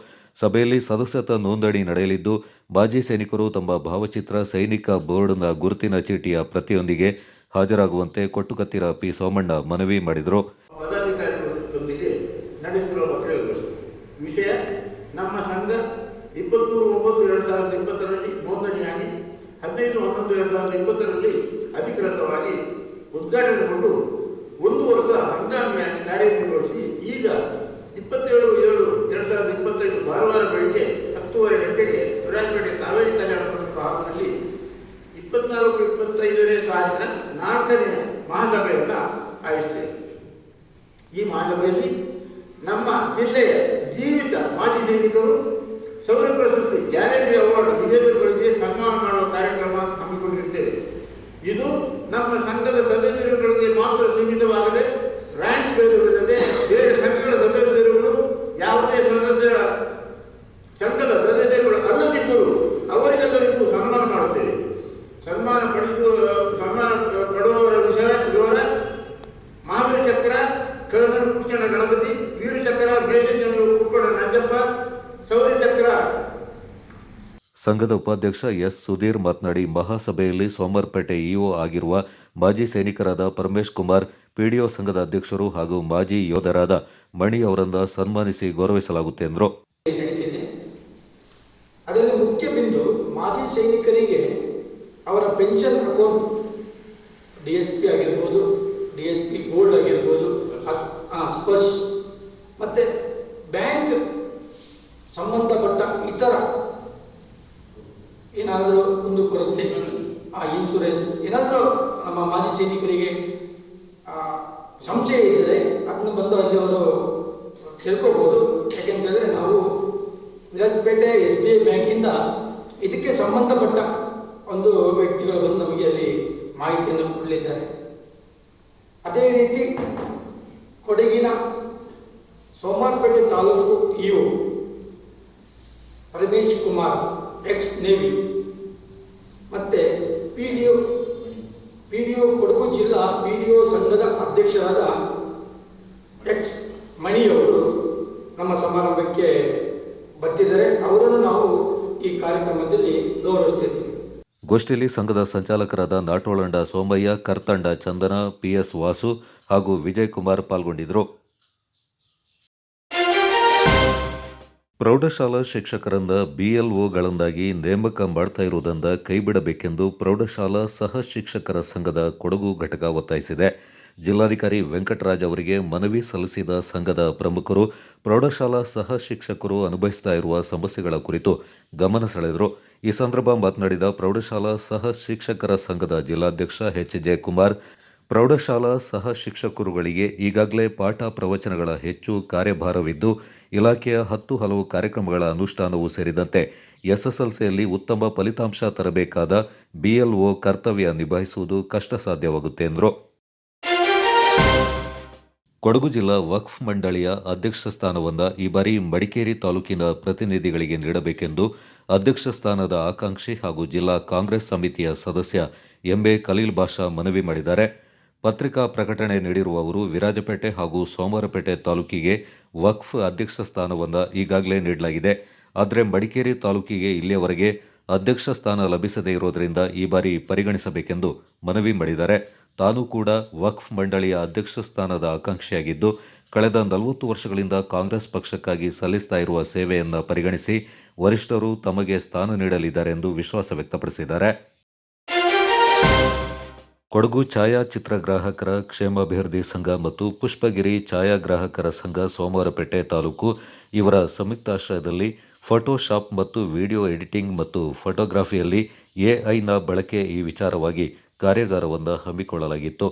ಸಭೆಯಲ್ಲಿ ಸದಸ್ಯತ್ವ ನೋಂದಣಿ ನಡೆಯಲಿದ್ದು, ಮಾಜಿ ಸೈನಿಕರು ತಮ್ಮ ಭಾವಚಿತ್ರ, ಸೈನಿಕ ಬೋರ್ಡ್ನ ಗುರುತಿನ ಚೀಟಿಯ ಪ್ರತಿಯೊಂದಿಗೆ ಹಾಜರಾಗುವಂತೆ ಕೊಟ್ಟುಕತ್ತಿರ P. ಸೋಮಣ್ಣ ಮನವಿ ಮಾಡಿದರು. ಪದಾಧಿಕಾರಿಗಳೊಂದಿಗೆ ನಡೆಸಿರುವ ಪತ್ರಿಕಾಗೋಷ್ಠಿ ವಿಷಯ: ನಮ್ಮ ಸಂಘ 23/9/2020ರಲ್ಲಿ ನೋಂದಣಿಯಾಗಿ 15/11/2020ರಲ್ಲಿ ಅಧಿಕೃತವಾಗಿ ಉದ್ಘಾಟನೆಗೊಂಡು 1 ವರ್ಷ ಹಂಗಾಮಿಯಾಗಿ ಕಾರ್ಯನಿರ್ವಹಿಸಿ ಈಗ 27/7/2025 ಭಾನುವಾರ ಬೆಳಿಗ್ಗೆ 10:30 ಗಂಟೆಗೆ ವಿರಾಜಪೇಟೆ ಕಾವೇರಿ ಕಲ್ಯಾಣ ಮಂಟಪ ಹಾಲ್ನಲ್ಲಿ 24-25ನೇ ಸಾಲಿನ 4ನೇ ಮಹಾಸಭೆಯನ್ನು ಆಯೋಜಿಸಿದೆ. ಈ ಮಹಾಸಭೆಯಲ್ಲಿ ನಮ್ಮ ಜಿಲ್ಲೆಯ ಜೀವಿತ ಮಾಜಿ ಸೈನಿಕರು, ಶೌರ್ಯ ಪ್ರಶಸ್ತಿ, ಗ್ಯಾಲರಿ ಅವಾರ್ಡ್ ವಿಜೇತರುಗಳಿಗೆ ಸನ್ಮಾನ ಮಾಡುವ ಕಾರ್ಯಕ್ರಮ ಹಮ್ಮಿಕೊಂಡಿರುತ್ತೇವೆ. ಇದು ನಮ್ಮ ಸಂಘ ಸಂಘದ ಉಪಾಧ್ಯಕ್ಷ ಎಸ್ ಸುಧೀರ್ ಮಾತನಾಡಿ, ಮಹಾಸಭೆಯಲ್ಲಿ ಸೋಮವಾರಪೇಟೆ ಇಒ ಆಗಿರುವ ಮಾಜಿ ಸೈನಿಕರಾದ ಪರಮೇಶ್ ಕುಮಾರ್, ಪಿಡಿಒ ಸಂಘದ ಅಧ್ಯಕ್ಷರು ಹಾಗೂ ಮಾಜಿ ಯೋಧರಾದ ಮಣಿ ಅವರನ್ನ ಸನ್ಮಾನಿಸಿ ಗೌರವಿಸಲಾಗುತ್ತೆ ಎಂದರು. ಅದರಲ್ಲಿ ಮುಖ್ಯ ಬಿಂದು ಮಾಜಿ ಸೈನಿಕರಿಗೆ ಅವರ ಪೆನ್ಷನ್ ಅಕೌಂಟ್ DSP ಆಗಿರ್ಬೋದು, DSP ಗೋಲ್ಡ್ ಆಗಿರ್ಬೋದು, ಸ್ಪರ್ಶ್ ಮತ್ತು ಬ್ಯಾಂಕ್ ಸಂಬಂಧಪಟ್ಟ ಇತರ ಏನಾದರೂ ಒಂದು ಕೊರತೆ, ಇನ್ಶೂರೆನ್ಸ್ ಏನಾದರೂ ನಮ್ಮ ಮಾಜಿ ಸೈನಿಕರಿಗೆ ಸಂಶಯ ಇದ್ದರೆ ಅದನ್ನು ಬಂದು ಅಲ್ಲಿ ಅವರು ತಿಳ್ಕೊಬೋದು. ಯಾಕೆಂತೇಳಿದ್ರೆ ನಾವು ವಿರಾಜಪೇಟೆ SBI ಬ್ಯಾಂಕಿಂದ ಇದಕ್ಕೆ ಸಂಬಂಧಪಟ್ಟ ಒಂದು ವ್ಯಕ್ತಿಗಳು ಬಂದು ನಮಗೆ ಅಲ್ಲಿ ಮಾಹಿತಿಯನ್ನು ಕೊಡಲಿದ್ದಾರೆ. ಅದೇ ರೀತಿ ಕೊಡಗಿನ Somwarpet taluk EO Paramesh Kumar, X navy, ಮತ್ತು PDO ಕೊಡಗು ಜಿಲ್ಲಾ PDO ಸಂಘದ ಅಧ್ಯಕ್ಷರಾದ ಎಕ್ಸ್ ಮಣಿಯವರು ನಮ್ಮ ಸಮಾರಂಭಕ್ಕೆ ಬರ್ತಿದ್ದಾರೆ. ಅವರನ್ನು ನಾವು ಈ ಕಾರ್ಯಕ್ರಮದಲ್ಲಿ ಗೌರವಿಸ್ತಿದ್ದೀವಿ. ಗೋಷ್ಠಿಯಲ್ಲಿ ಸಂಘದ ಸಂಚಾಲಕರಾದ ನಾಟೋಳಂಡ ಸೋಮಯ್ಯ, ಕರ್ತಂಡ ಚಂದನ, PS ವಾಸು ಹಾಗೂ ವಿಜಯ್ ಕುಮಾರ್ ಪಾಲ್ಗೊಂಡಿದ್ದರು. ಪ್ರೌಢಶಾಲಾ ಶಿಕ್ಷಕರನ್ನ BLOಗಳನ್ನಾಗಿ ನೇಮಕ ಮಾಡ್ತಾ ಇರುವುದರಿಂದ ಕೈಬಿಡಬೇಕೆಂದು ಪ್ರೌಢಶಾಲಾ ಸಹ ಶಿಕ್ಷಕರ ಸಂಘದ ಕೊಡಗು ಘಟಕ ಒತ್ತಾಯಿಸಿದೆ. ಜಿಲ್ಲಾಧಿಕಾರಿ ವೆಂಕಟರಾಜ್ ಅವರಿಗೆ ಮನವಿ ಸಲ್ಲಿಸಿದ ಸಂಘದ ಪ್ರಮುಖರು ಪ್ರೌಢಶಾಲಾ ಸಹ ಶಿಕ್ಷಕರು ಅನುಭವಿಸ್ತಾ ಇರುವ ಸಮಸ್ಯೆಗಳ ಕುರಿತು ಗಮನ ಸೆಳೆದರು. ಈ ಸಂದರ್ಭ ಮಾತನಾಡಿದ ಪ್ರೌಢಶಾಲಾ ಸಹ ಶಿಕ್ಷಕರ ಸಂಘದ ಜಿಲ್ಲಾಧ್ಯಕ್ಷ HJ ಕುಮಾರ್, ಪ್ರೌಢಶಾಲಾ ಸಹ ಶಿಕ್ಷಕರುಗಳಿಗೆ ಈಗಾಗಲೇ ಪಾಠ ಪ್ರವಚನಗಳ ಹೆಚ್ಚು ಕಾರ್ಯಭಾರವಿದ್ದು, ಇಲಾಖೆಯ 10 ಹಲವು ಕಾರ್ಯಕ್ರಮಗಳ ಅನುಷ್ಠಾನವೂ ಸೇರಿದಂತೆ SSLCಯಲ್ಲಿ ಉತ್ತಮ ಫಲಿತಾಂಶ ತರಬೇಕಾದ BLO ಕರ್ತವ್ಯ ನಿಭಾಯಿಸುವುದು ಕಷ್ಟ ಸಾಧ್ಯವಾಗುತ್ತೆ ಎಂದರು. ಕೊಡಗು ಜಿಲ್ಲಾ ವಕ್ಫ್ ಮಂಡಳಿಯ ಅಧ್ಯಕ್ಷ ಸ್ಥಾನವನ್ನು ಈ ಬಾರಿ ಮಡಿಕೇರಿ ತಾಲೂಕಿನ ಪ್ರತಿನಿಧಿಗಳಿಗೆ ನೀಡಬೇಕೆಂದು ಅಧ್ಯಕ್ಷ ಸ್ಥಾನದ ಆಕಾಂಕ್ಷಿ ಹಾಗೂ ಜಿಲ್ಲಾ ಕಾಂಗ್ರೆಸ್ ಸಮಿತಿಯ ಸದಸ್ಯ MA ಖಲೀಲ್ ಬಾಷಾ ಮನವಿ ಮಾಡಿದ್ದಾರೆ. ಪತ್ರಿಕಾ ಪ್ರಕಟಣೆ ನೀಡಿರುವ ಅವರು, ವಿರಾಜಪೇಟೆ ಹಾಗೂ ಸೋಮವಾರಪೇಟೆ ತಾಲೂಕಿಗೆ ವಕ್ಫ್ ಅಧ್ಯಕ್ಷ ಸ್ಥಾನವನ್ನು ಈಗಾಗಲೇ ನೀಡಲಾಗಿದೆ. ಆದರೆ ಮಡಿಕೇರಿ ತಾಲೂಕಿಗೆ ಇಲ್ಲಿಯವರೆಗೆ ಅಧ್ಯಕ್ಷ ಸ್ಥಾನ ಲಭಿಸದೇ ಇರೋದರಿಂದ ಈ ಬಾರಿ ಪರಿಗಣಿಸಬೇಕೆಂದು ಮನವಿ ಮಾಡಿದ್ದಾರೆ. ತಾನೂ ಕೂಡ ವಕ್ಫ್ ಮಂಡಳಿಯ ಅಧ್ಯಕ್ಷ ಸ್ಥಾನದ ಆಕಾಂಕ್ಷಿಯಾಗಿದ್ದು, ಕಳೆದ 40 ವರ್ಷಗಳಿಂದ ಕಾಂಗ್ರೆಸ್ ಪಕ್ಷಕ್ಕಾಗಿ ಸಲ್ಲಿಸ್ತಾ ಇರುವ ಸೇವೆಯನ್ನು ಪರಿಗಣಿಸಿ ವರಿಷ್ಠರು ತಮಗೆ ಸ್ಥಾನ ನೀಡಲಿದ್ದಾರೆ ಎಂದು ವಿಶ್ವಾಸ ವ್ಯಕ್ತಪಡಿಸಿದ್ದಾರೆ. ಕೊಡಗು ಛಾಯಾಚಿತ್ರಗ್ರಾಹಕರ ಕ್ಷೇಮಾಭಿವೃದ್ಧಿ ಸಂಘ ಮತ್ತು ಪುಷ್ಪಗಿರಿ ಛಾಯಾಗ್ರಾಹಕರ ಸಂಘ ಸೋಮವಾರಪೇಟೆ ತಾಲೂಕು ಇವರ ಸಂಯುಕ್ತಾಶ್ರಯದಲ್ಲಿ ಫೋಟೋಶಾಪ್ ಮತ್ತು ವಿಡಿಯೋ ಎಡಿಟಿಂಗ್ ಮತ್ತು ಫೋಟೋಗ್ರಫಿಯಲ್ಲಿ AIನ ಬಳಕೆ ಈ ವಿಚಾರವಾಗಿ ಕಾರ್ಯಾಗಾರವನ್ನು ಹಮ್ಮಿಕೊಳ್ಳಲಾಗಿತ್ತು.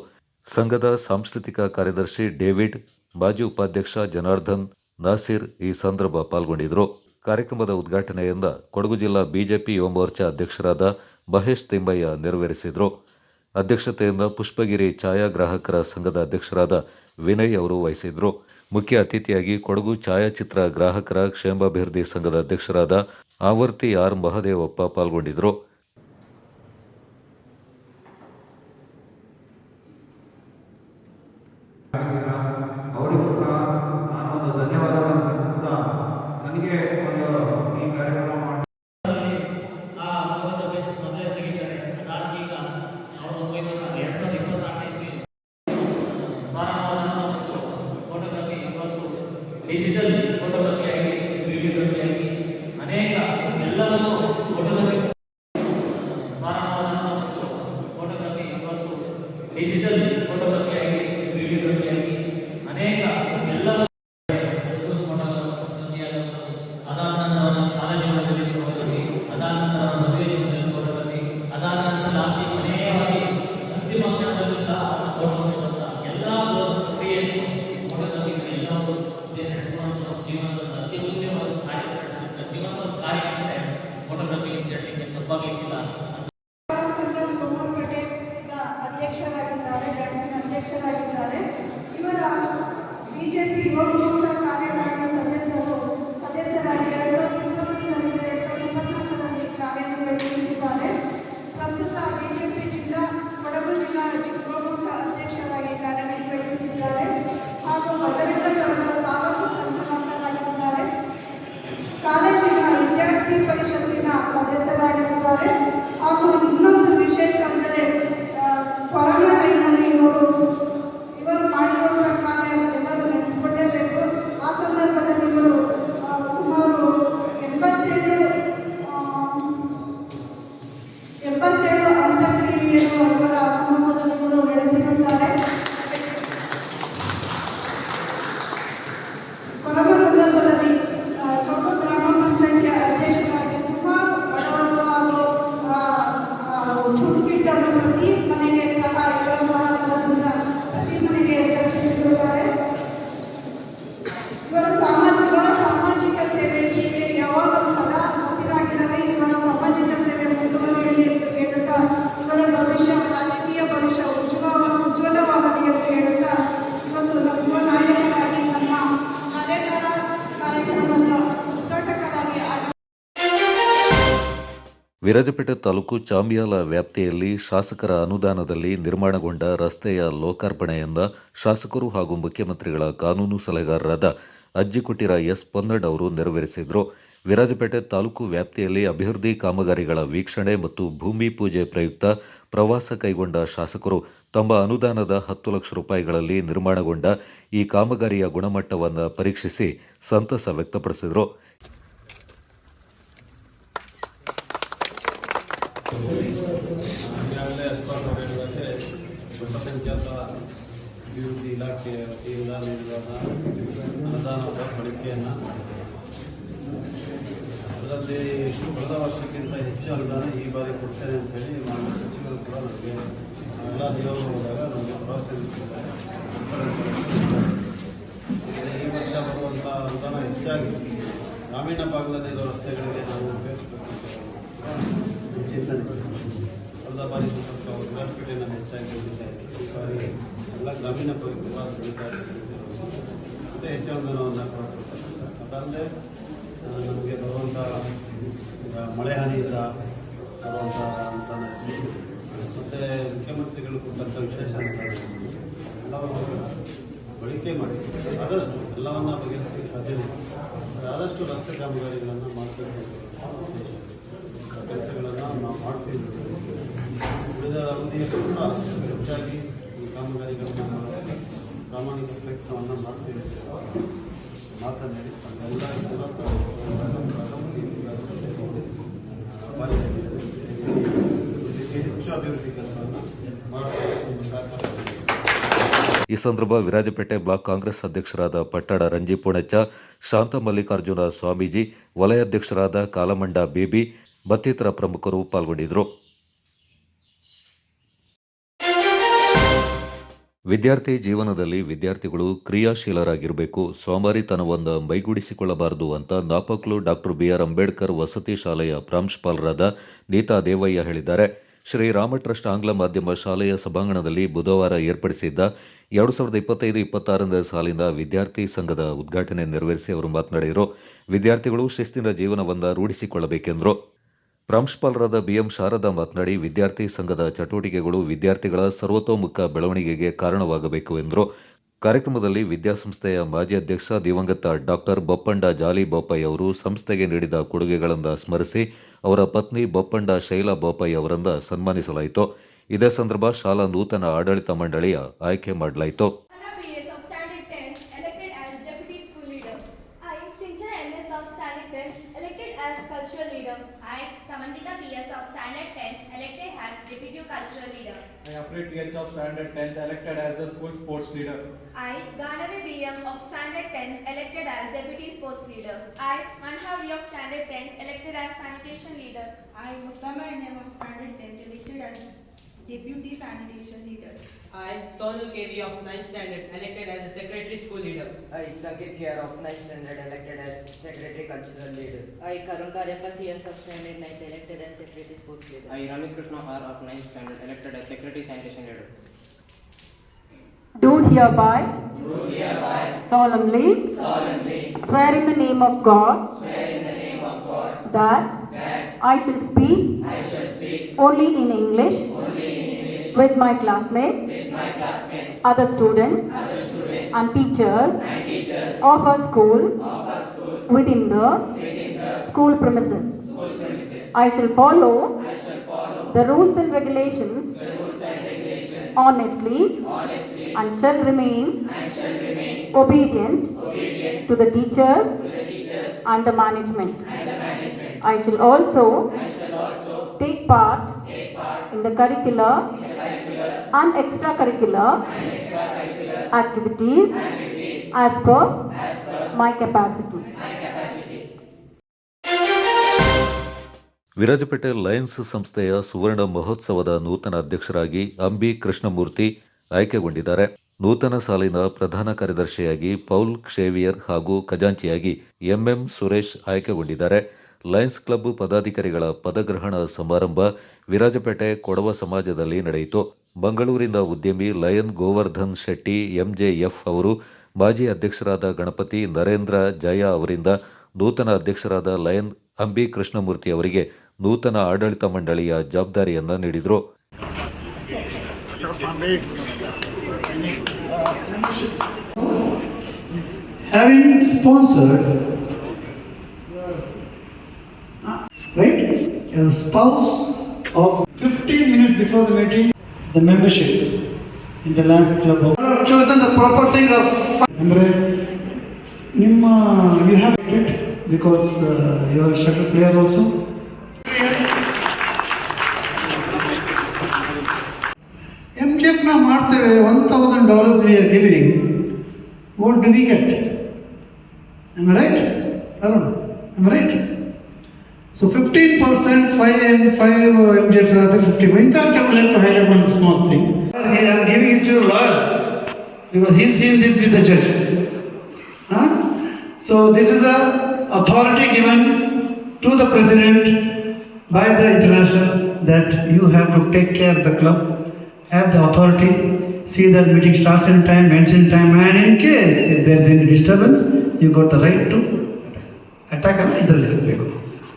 ಸಂಘದ ಸಾಂಸ್ಕೃತಿಕ ಕಾರ್ಯದರ್ಶಿ ಡೇವಿಡ್, ಮಾಜಿ ಉಪಾಧ್ಯಕ್ಷ ಜನಾರ್ದನ್, ನಾಸಿರ್ ಈ ಸಂದರ್ಭ ಪಾಲ್ಗೊಂಡಿದ್ದರು. ಕಾರ್ಯಕ್ರಮದ ಉದ್ಘಾಟನೆಯಿಂದ ಕೊಡಗು ಜಿಲ್ಲಾ ಬಿಜೆಪಿ ಯುವ ಮೋರ್ಚಾ ಅಧ್ಯಕ್ಷರಾದ ಮಹೇಶ್ ತಿಮ್ಮಯ್ಯ ನೆರವೇರಿಸಿದರು. ಅಧ್ಯಕ್ಷತೆಯಿಂದ ಪುಷ್ಪಗಿರಿ ಛಾಯಾಗ್ರಾಹಕರ ಸಂಘದ ಅಧ್ಯಕ್ಷರಾದ ವಿನಯ್ ಅವರು ವಹಿಸಿದ್ರು. ಮುಖ್ಯ ಅತಿಥಿಯಾಗಿ ಕೊಡಗು ಛಾಯಾಚಿತ್ರ ಗ್ರಾಹಕರ ಕ್ಷೇಮಾಭಿವೃದ್ಧಿ ಸಂಘದ ಅಧ್ಯಕ್ಷರಾದ ಆವರ್ತಿ ಆರ್ ಮಹದೇವಪ್ಪ ಪಾಲ್ಗೊಂಡಿದ್ದರು. ಅವರಿಗೂ ಸಹ ನಾನೊಂದು ಧನ್ಯವಾದಗಳನ್ನು ನನಗೆ ಒಂದು ಈ ಕಾರ್ಯಕ್ರಮ ಡಿಜಿಟಲ್ ಫೋಟೋಗ್ರಫಿ ಆಗಿ ವಿಡಿಯೋಗ್ರಫಿ ಆಗಿ ಅನೇಕ ಎಲ್ಲವನ್ನು ಫೋಟೋಗ್ರಫಿ ಫೋಟೋಗ್ರಫಿ ಮತ್ತು ಡಿಜಿಟಲ್ ಫೋಟೋಗ್ರಫಿ ಆಗಿ ವಿಡಿಯೋಗ್ರಫಿ ಆಗಿ ಅನೇಕ ಎಲ್ಲ ಅದಾದ ನಂತರ ಶಾಲಾ ಜೀವನದಲ್ಲಿ ಫೋಟೋಗ್ರಫಿ, ಅದಾದ ನಂತರ ಮದುವೆ ಜೀವನದಲ್ಲಿ ಫೋಟೋಗ್ರಫಿ, ಅದಾದ ನಂತರ ಲಾಸ್ಟಿಗೆ ಅನೇಕವಾಗಿ ಅಂತಿಮ ಕ್ಷಣದಲ್ಲೂ ಸಹ ಫೋಟೋಗ್ರಫಿ ಎಲ್ಲ ಪ್ರಕ್ರಿಯೆಯನ್ನು ಫೋಟೋಗ್ರಫಿ ಎಲ್ಲವೂ ಜೀವನದ ಅತ್ಯಮೂಲ್ಯವಾದ ಕಾರ್ಯ ಜೀವನದ ಕಾರ್ಯ ಅಂದರೆ ಫೋಟೋಗ್ರಫಿ. ಕಾರ್ಯಕ್ರಮದ ಉದ್ಘಾಟಕರಾಗಿ ವಿರಾಜಪೇಟೆ ತಾಲೂಕು ಚಾಂಬಿಯಾಲ ವ್ಯಾಪ್ತಿಯಲ್ಲಿ ಶಾಸಕರ ಅನುದಾನದಲ್ಲಿ ನಿರ್ಮಾಣಗೊಂಡ ರಸ್ತೆಯ ಲೋಕಾರ್ಪಣೆಯನ್ನ ಶಾಸಕರು ಹಾಗೂ ಮುಖ್ಯಮಂತ್ರಿಗಳ ಕಾನೂನು ಸಲಹೆಗಾರರಾದ ಅಜ್ಜಿಕುಟಿರ ಎಸ್ ಪೊನ್ನಡ್ ಅವರು ನೆರವೇರಿಸಿದರು. ವಿರಾಜಪೇಟೆ ತಾಲೂಕು ವ್ಯಾಪ್ತಿಯಲ್ಲಿ ಅಭಿವೃದ್ಧಿ ಕಾಮಗಾರಿಗಳ ವೀಕ್ಷಣೆ ಮತ್ತು ಭೂಮಿ ಪೂಜೆ ಪ್ರಯುಕ್ತ ಪ್ರವಾಸ ಕೈಗೊಂಡ ಶಾಸಕರು ತಮ್ಮ ಅನುದಾನದ 10 ಲಕ್ಷ ರೂಪಾಯಿಗಳಲ್ಲಿ ನಿರ್ಮಾಣಗೊಂಡ ಈ ಕಾಮಗಾರಿಯ ಗುಣಮಟ್ಟವನ್ನು ಪರೀಕ್ಷಿಸಿ ಸಂತಸ ವ್ಯಕ್ತಪಡಿಸಿದರು. ಅಲ್ಪಸಂಖ್ಯಾತ ಅಭಿವೃದ್ಧಿ ಇಲಾಖೆ ವತಿಯಿಂದ ನೀಡಿರುವ ಅನುದಾನದ ಬಳಕೆಯನ್ನು ಅದರಲ್ಲಿ ಕಳೆದ ವರ್ಷಕ್ಕಿಂತ ಹೆಚ್ಚು ಅನುದಾನ ಈ ಬಾರಿ ಕೊಡ್ತೇನೆ ಅಂತೇಳಿ ಮಾನ್ಯ ಸಚಿವರು ಕೂಡ ನಮಗೆ ಎಲ್ಲ ದಿನಗಳು ಹೋದಾಗ ನಮಗೆ ಭರವಸೆ ನೀಡುತ್ತಿದ್ದಾರೆ. ಈ ವರ್ಷ ಬರುವಂಥ ಅನುದಾನ ಹೆಚ್ಚಾಗಿ ಗ್ರಾಮೀಣ ಭಾಗದಲ್ಲಿರುವ ರಸ್ತೆಗಳಿಗೆ ನಾವು ಉಪಯೋಗಿಸಬೇಕು ಚಿಂತನೆ. ಕಳೆದ ಬಾರಿ ಸ್ವಲ್ಪ ವಿರಾಜಪೇಟೆಯನ್ನು ಹೆಚ್ಚಾಗಿ ಹೊಂದಿದ್ದಾರೆ. ಈ ಬಾರಿ ಎಲ್ಲ ಗ್ರಾಮೀಣ ಪ್ರದೇಶಗಳಿದ್ದಾರೆ ಮತ್ತು ಹೆಚ್ಚು ಅನುದಾನವನ್ನು ಕೊಡ್ತಾರೆ. ಅದಲ್ಲದೆ ನಮಗೆ ಬರುವಂಥ ಮಳೆ ಹಾನಿಯಿಂದ ಬರುವಂಥ ಅನುದಾನ ಮತ್ತು ಮುಖ್ಯಮಂತ್ರಿಗಳು ಕೊಟ್ಟಂಥ ವಿಶೇಷ ಅನುದಾನ ಎಲ್ಲವನ್ನು ಬಳಕೆ ಮಾಡಿ ಆದಷ್ಟು ಎಲ್ಲವನ್ನು ಬಗೆಹರಿಸಲಿಕ್ಕೆ ಸಾಧ್ಯವಿದೆ. ಆದಷ್ಟು ರಸ್ತೆ ಕಾಮಗಾರಿಗಳನ್ನು ಮಾಡಬೇಕು ಕೆಲಸಗಳನ್ನು ನಾವು ಮಾಡ್ತೀವಿ. ಉಳಿದ ಅವಧಿಯಲ್ಲೂ ಕೂಡ ಹೆಚ್ಚಾಗಿ ಈ ಕಾಮಗಾರಿಗಳನ್ನು ಮಾಡೋಕ್ಕೆ ಪ್ರಾಮಾಣಿಕ ಪ್ರಯತ್ನವನ್ನು ಮಾಡ್ತೀವಿ ಮಾತನಾಡಿ ಎಲ್ಲ ಹೆಚ್ಚು ಅಭಿವೃದ್ಧಿ ಕೆಲಸವನ್ನು ಮಾಡಬೇಕು. ಈ ಸಂದರ್ಭ ವಿರಾಜಪೇಟೆ ಬ್ಲಾಕ್ ಕಾಂಗ್ರೆಸ್ ಅಧ್ಯಕ್ಷರಾದ ಪಟ್ಟಣ ರಂಜಿ ಪೂಣಚ್ಚ, ಶಾಂತ ಮಲ್ಲಿಕಾರ್ಜುನ ಸ್ವಾಮೀಜಿ, ವಲಯಾಧ್ಯಕ್ಷರಾದ ಕಾಲಮಂಡ ಬೇಬಿ ಮತ್ತಿತರ ಪ್ರಮುಖರು ಪಾಲ್ಗೊಂಡಿದ್ದರು. ವಿದ್ಯಾರ್ಥಿ ಜೀವನದಲ್ಲಿ ವಿದ್ಯಾರ್ಥಿಗಳು ಕ್ರಿಯಾಶೀಲರಾಗಿರಬೇಕು, ಸೋಮಾರಿತನವನ್ನು ಮೈಗೂಡಿಸಿಕೊಳ್ಳಬಾರದು ಅಂತ ನಾಪಕ್ಲು ಡಾಕ್ಟರ್ BR ಅಂಬೇಡ್ಕರ್ ವಸತಿ ಶಾಲೆಯ ಪ್ರಾಂಶುಪಾಲರಾದ ನೀತಾ ದೇವಯ್ಯ ಹೇಳಿದ್ದಾರೆ. ಶ್ರೀರಾಮ ಟ್ರಸ್ಟ್ ಆಂಗ್ಲ ಮಾಧ್ಯಮ ಶಾಲೆಯ ಸಭಾಂಗಣದಲ್ಲಿ ಬುಧವಾರ ಏರ್ಪಡಿಸಿದ್ದ 2025-26ನೇ ಸಾಲಿನ ವಿದ್ಯಾರ್ಥಿ ಸಂಘದ ಉದ್ಘಾಟನೆ ನೆರವೇರಿಸಿ ಅವರು ಮಾತನಾಡಿದರು. ವಿದ್ಯಾರ್ಥಿಗಳು ಶಿಸ್ತಿನ ಜೀವನವನ್ನು ರೂಢಿಸಿಕೊಳ್ಳಬೇಕೆಂದರು. ಪ್ರಾಂಶುಪಾಲರಾದ BM ಶಾರದಾ ಮಾತನಾಡಿ, ವಿದ್ಯಾರ್ಥಿ ಸಂಘದ ಚಟುವಟಿಕೆಗಳು ವಿದ್ಯಾರ್ಥಿಗಳ ಸರ್ವತೋಮುಖ ಬೆಳವಣಿಗೆಗೆ ಕಾರಣವಾಗಬೇಕು ಎಂದರು. ಕಾರ್ಯಕ್ರಮದಲ್ಲಿ ವಿದ್ಯಾಸಂಸ್ಥೆಯ ಮಾಜಿ ಅಧ್ಯಕ್ಷ ದಿವಂಗತ ಡಾಕ್ಟರ್ ಬೊಪ್ಪಂಡ ಜಾಲಿ ಬೋಪಯ್ಯ ಅವರು ಸಂಸ್ಥೆಗೆ ನೀಡಿದ ಕೊಡುಗೆಗಳನ್ನು ಸ್ಮರಿಸಿ ಅವರ ಪತ್ನಿ ಬೊಪ್ಪಂಡ ಶೈಲಾ ಬೋಪಯ್ಯ ಅವರನ್ನು ಸನ್ಮಾನಿಸಲಾಯಿತು. ಇದೇ ಸಂದರ್ಭ ಶಾಲಾ ನೂತನ ಆಡಳಿತ ಮಂಡಳಿಯ ಆಯ್ಕೆ ಮಾಡಲಾಯಿತು. Afraid TH of Standard 10th elected as the school sports leader. I, Ganave BM of Standard 10th elected as deputy sports leader. I, Manhavi of Standard 10th elected as sanitation leader. I, Muttama NM of Standard 10th elected as deputy sanitation leader. I, Sonal KV of 9th standard elected as the secretary school leader. I, Sankit Kher of 9th standard elected as secretary cultural leader. I, Karun Karyappa CS of standard 9th elected as secretary sports leader. I, Ramit Krishna R of 9th standard elected as secretary sanitation leader. Do hereby solemnly swear in the name of God that I shall speak only in English with my classmates, other students and teachers of our school within the school premises. I shall follow the rules and regulations honestly and shall remain obedient to the teachers and the management. I shall also take part in the curricular and extracurricular activities as per my capacity. Virajpet Lions ಸಂಸ್ಥೆಯ ಸುವರ್ಣ ಮಹೋತ್ಸವದ ನೂತನ ಅಧ್ಯಕ್ಷರಾಗಿ ಅಂಬಿ ಕೃಷ್ಣಮೂರ್ತಿ ಆಯ್ಕೆಗೊಂಡಿದ್ದಾರೆ. ನೂತನ ಸಾಲಿನ ಪ್ರಧಾನ ಕಾರ್ಯದರ್ಶಿಯಾಗಿ Paul ಕ್ಷೇವಿಯರ್ ಹಾಗೂ ಖಜಾಂಚಿಯಾಗಿ MM Suresh ಆಯ್ಕೆಗೊಂಡಿದ್ದಾರೆ. Lions club ಪದಾಧಿಕಾರಿಗಳ ಪದಗ್ರಹಣ ಸಮಾರಂಭ ವಿರಾಜಪೇಟೆ ಕೊಡವ ಸಮಾಜದಲ್ಲಿ ನಡೆಯಿತು. ಮಂಗಳೂರಿನ ಉದ್ಯಮಿ ಲಯನ್ ಗೋವರ್ಧನ್ ಶೆಟ್ಟಿ MJF ಅವರು ಮಾಜಿ ಅಧ್ಯಕ್ಷರಾದ ಗಣಪತಿ ನರೇಂದ್ರ ಜಯ ಅವರಿಂದ ನೂತನ ಅಧ್ಯಕ್ಷರಾದ ಲಯನ್ ಅಂಬಿ ಕೃಷ್ಣಮೂರ್ತಿ ಅವರಿಗೆ ನೂತನ ಆಡಳಿತ ಮಂಡಳಿಯ ಜವಾಬ್ದಾರಿಯನ್ನು ನೀಡಿದರು. Having sponsored, right, a spouse of 15 minutes before the meeting, the membership in the Lions Club of chosen the proper thing of Andre, you have it because you are a shuttle player also. MJF na ಮಾಡ್ತೇವೆ, $1,000 we are giving. What do we get? Am I right? Arun, am I right? So 15%, 5 MJF, 50. In fact, I would like to highlight one small thing. I am giving it to your lawyer because he seen this with the judge. So this is a authority given to the president by the international that you have to take care of the club, have the authority, see that meeting starts in time, ends in time, and in case if there is any disturbance, you got the right to attack.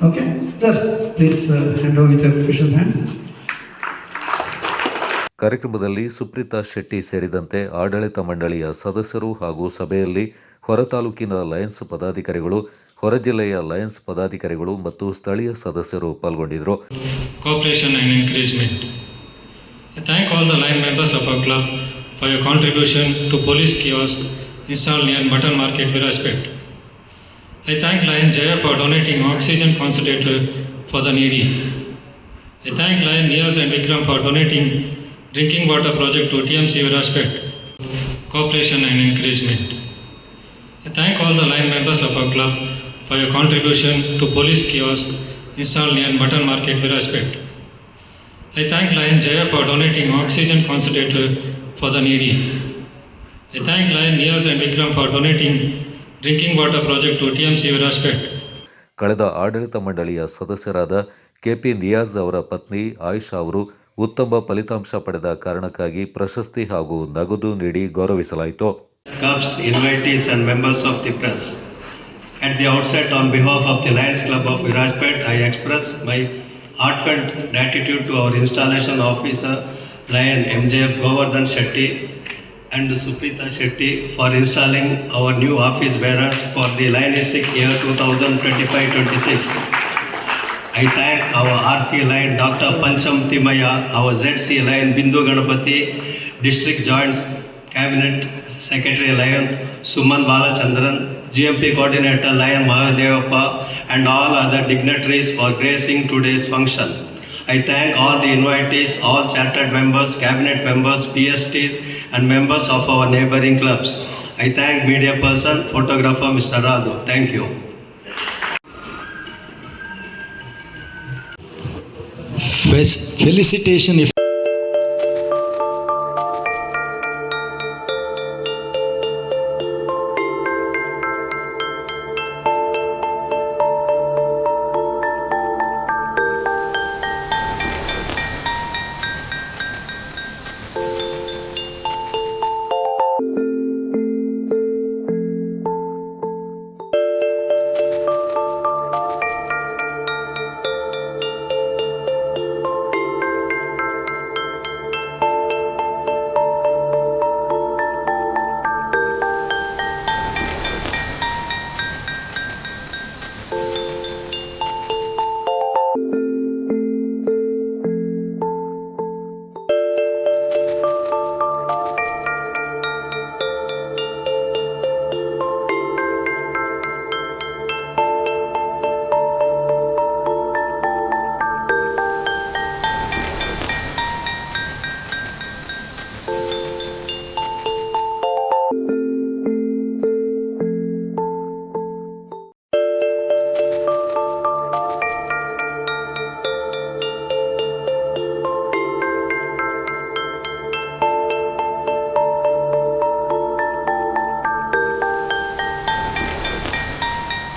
Okay, sir, please hand over with your official hands. ಕಾರ್ಯಕ್ರಮದಲ್ಲಿ ಸುಪ್ರೀತಾ ಶೆಟ್ಟಿ ಸೇರಿದಂತೆ ಆಡಳಿತ ಮಂಡಳಿಯ ಸದಸ್ಯರು ಹಾಗೂ ಸಭೆಯಲ್ಲಿ ಹೊರ ತಾಲೂಕಿನ Lions ಪದಾಧಿಕಾರಿಗಳು, ಹೊರ ಜಿಲ್ಲೆಯ ಲಯನ್ಸ್ ಪದಾಧಿಕಾರಿಗಳು ಮತ್ತು ಸ್ಥಳೀಯ ಸದಸ್ಯರು ಪಾಲ್ಗೊಂಡಿದ್ದರು. Cooperation and encouragement. I thank all the line members of our club for your contribution to police kiosk installed near Mutton Market, Virajpet. I thank Lion Jaya for donating oxygen concentrator for the needy. I thank Lion Niyaz and Vikram for donating drinking water project to TMC Virajpet. Cooperation and encouragement. I thank all the line members of our club for your contribution to police kiosk installed near Mutton Market, Virajpet. I thank Lion Jaya for donating oxygen concentrator for the needy. I thank Lion Niyaz and Vikram for donating drinking water project to TMC Virajpet. ಕಳೆದ ಆಡಳಿತ ಮಂಡಳಿಯ ಸದಸ್ಯರಾದ KP Niyaz ಅವರ ಪತ್ನಿ ಆಯಿಷಾ ಅವರು ಉತ್ತಮ ಫಲಿತಾಂಶ ಪಡೆದ ಕಾರಣಕ್ಕಾಗಿ ಪ್ರಶಸ್ತಿ ಹಾಗೂ ನಗದು ನೀಡಿ ಗೌರವಿಸಲಾಯಿತು. Clubs, invitees and members of the press. At the outset, on behalf of the Lions Club of Virajpet, I express my heartfelt gratitude to our installation officer, Lion MJF Govardhan Shetty and Suprita Shetty for installing our new office bearers for the Lionistic year 2025-26. I thank our RC Lion Dr. Pancham Timaya, our ZC Lion Bindu Ganapati, District Joint Cabinet Secretary Lion Suman Balachandran, GMP Coordinator Lion Mahadevappa and all other dignitaries for gracing today's function. I thank all the invitees, all chartered members, cabinet members, PSTs and members of our neighboring clubs. I thank media person, photographer Mr. Radu. Thank you. Felicitation.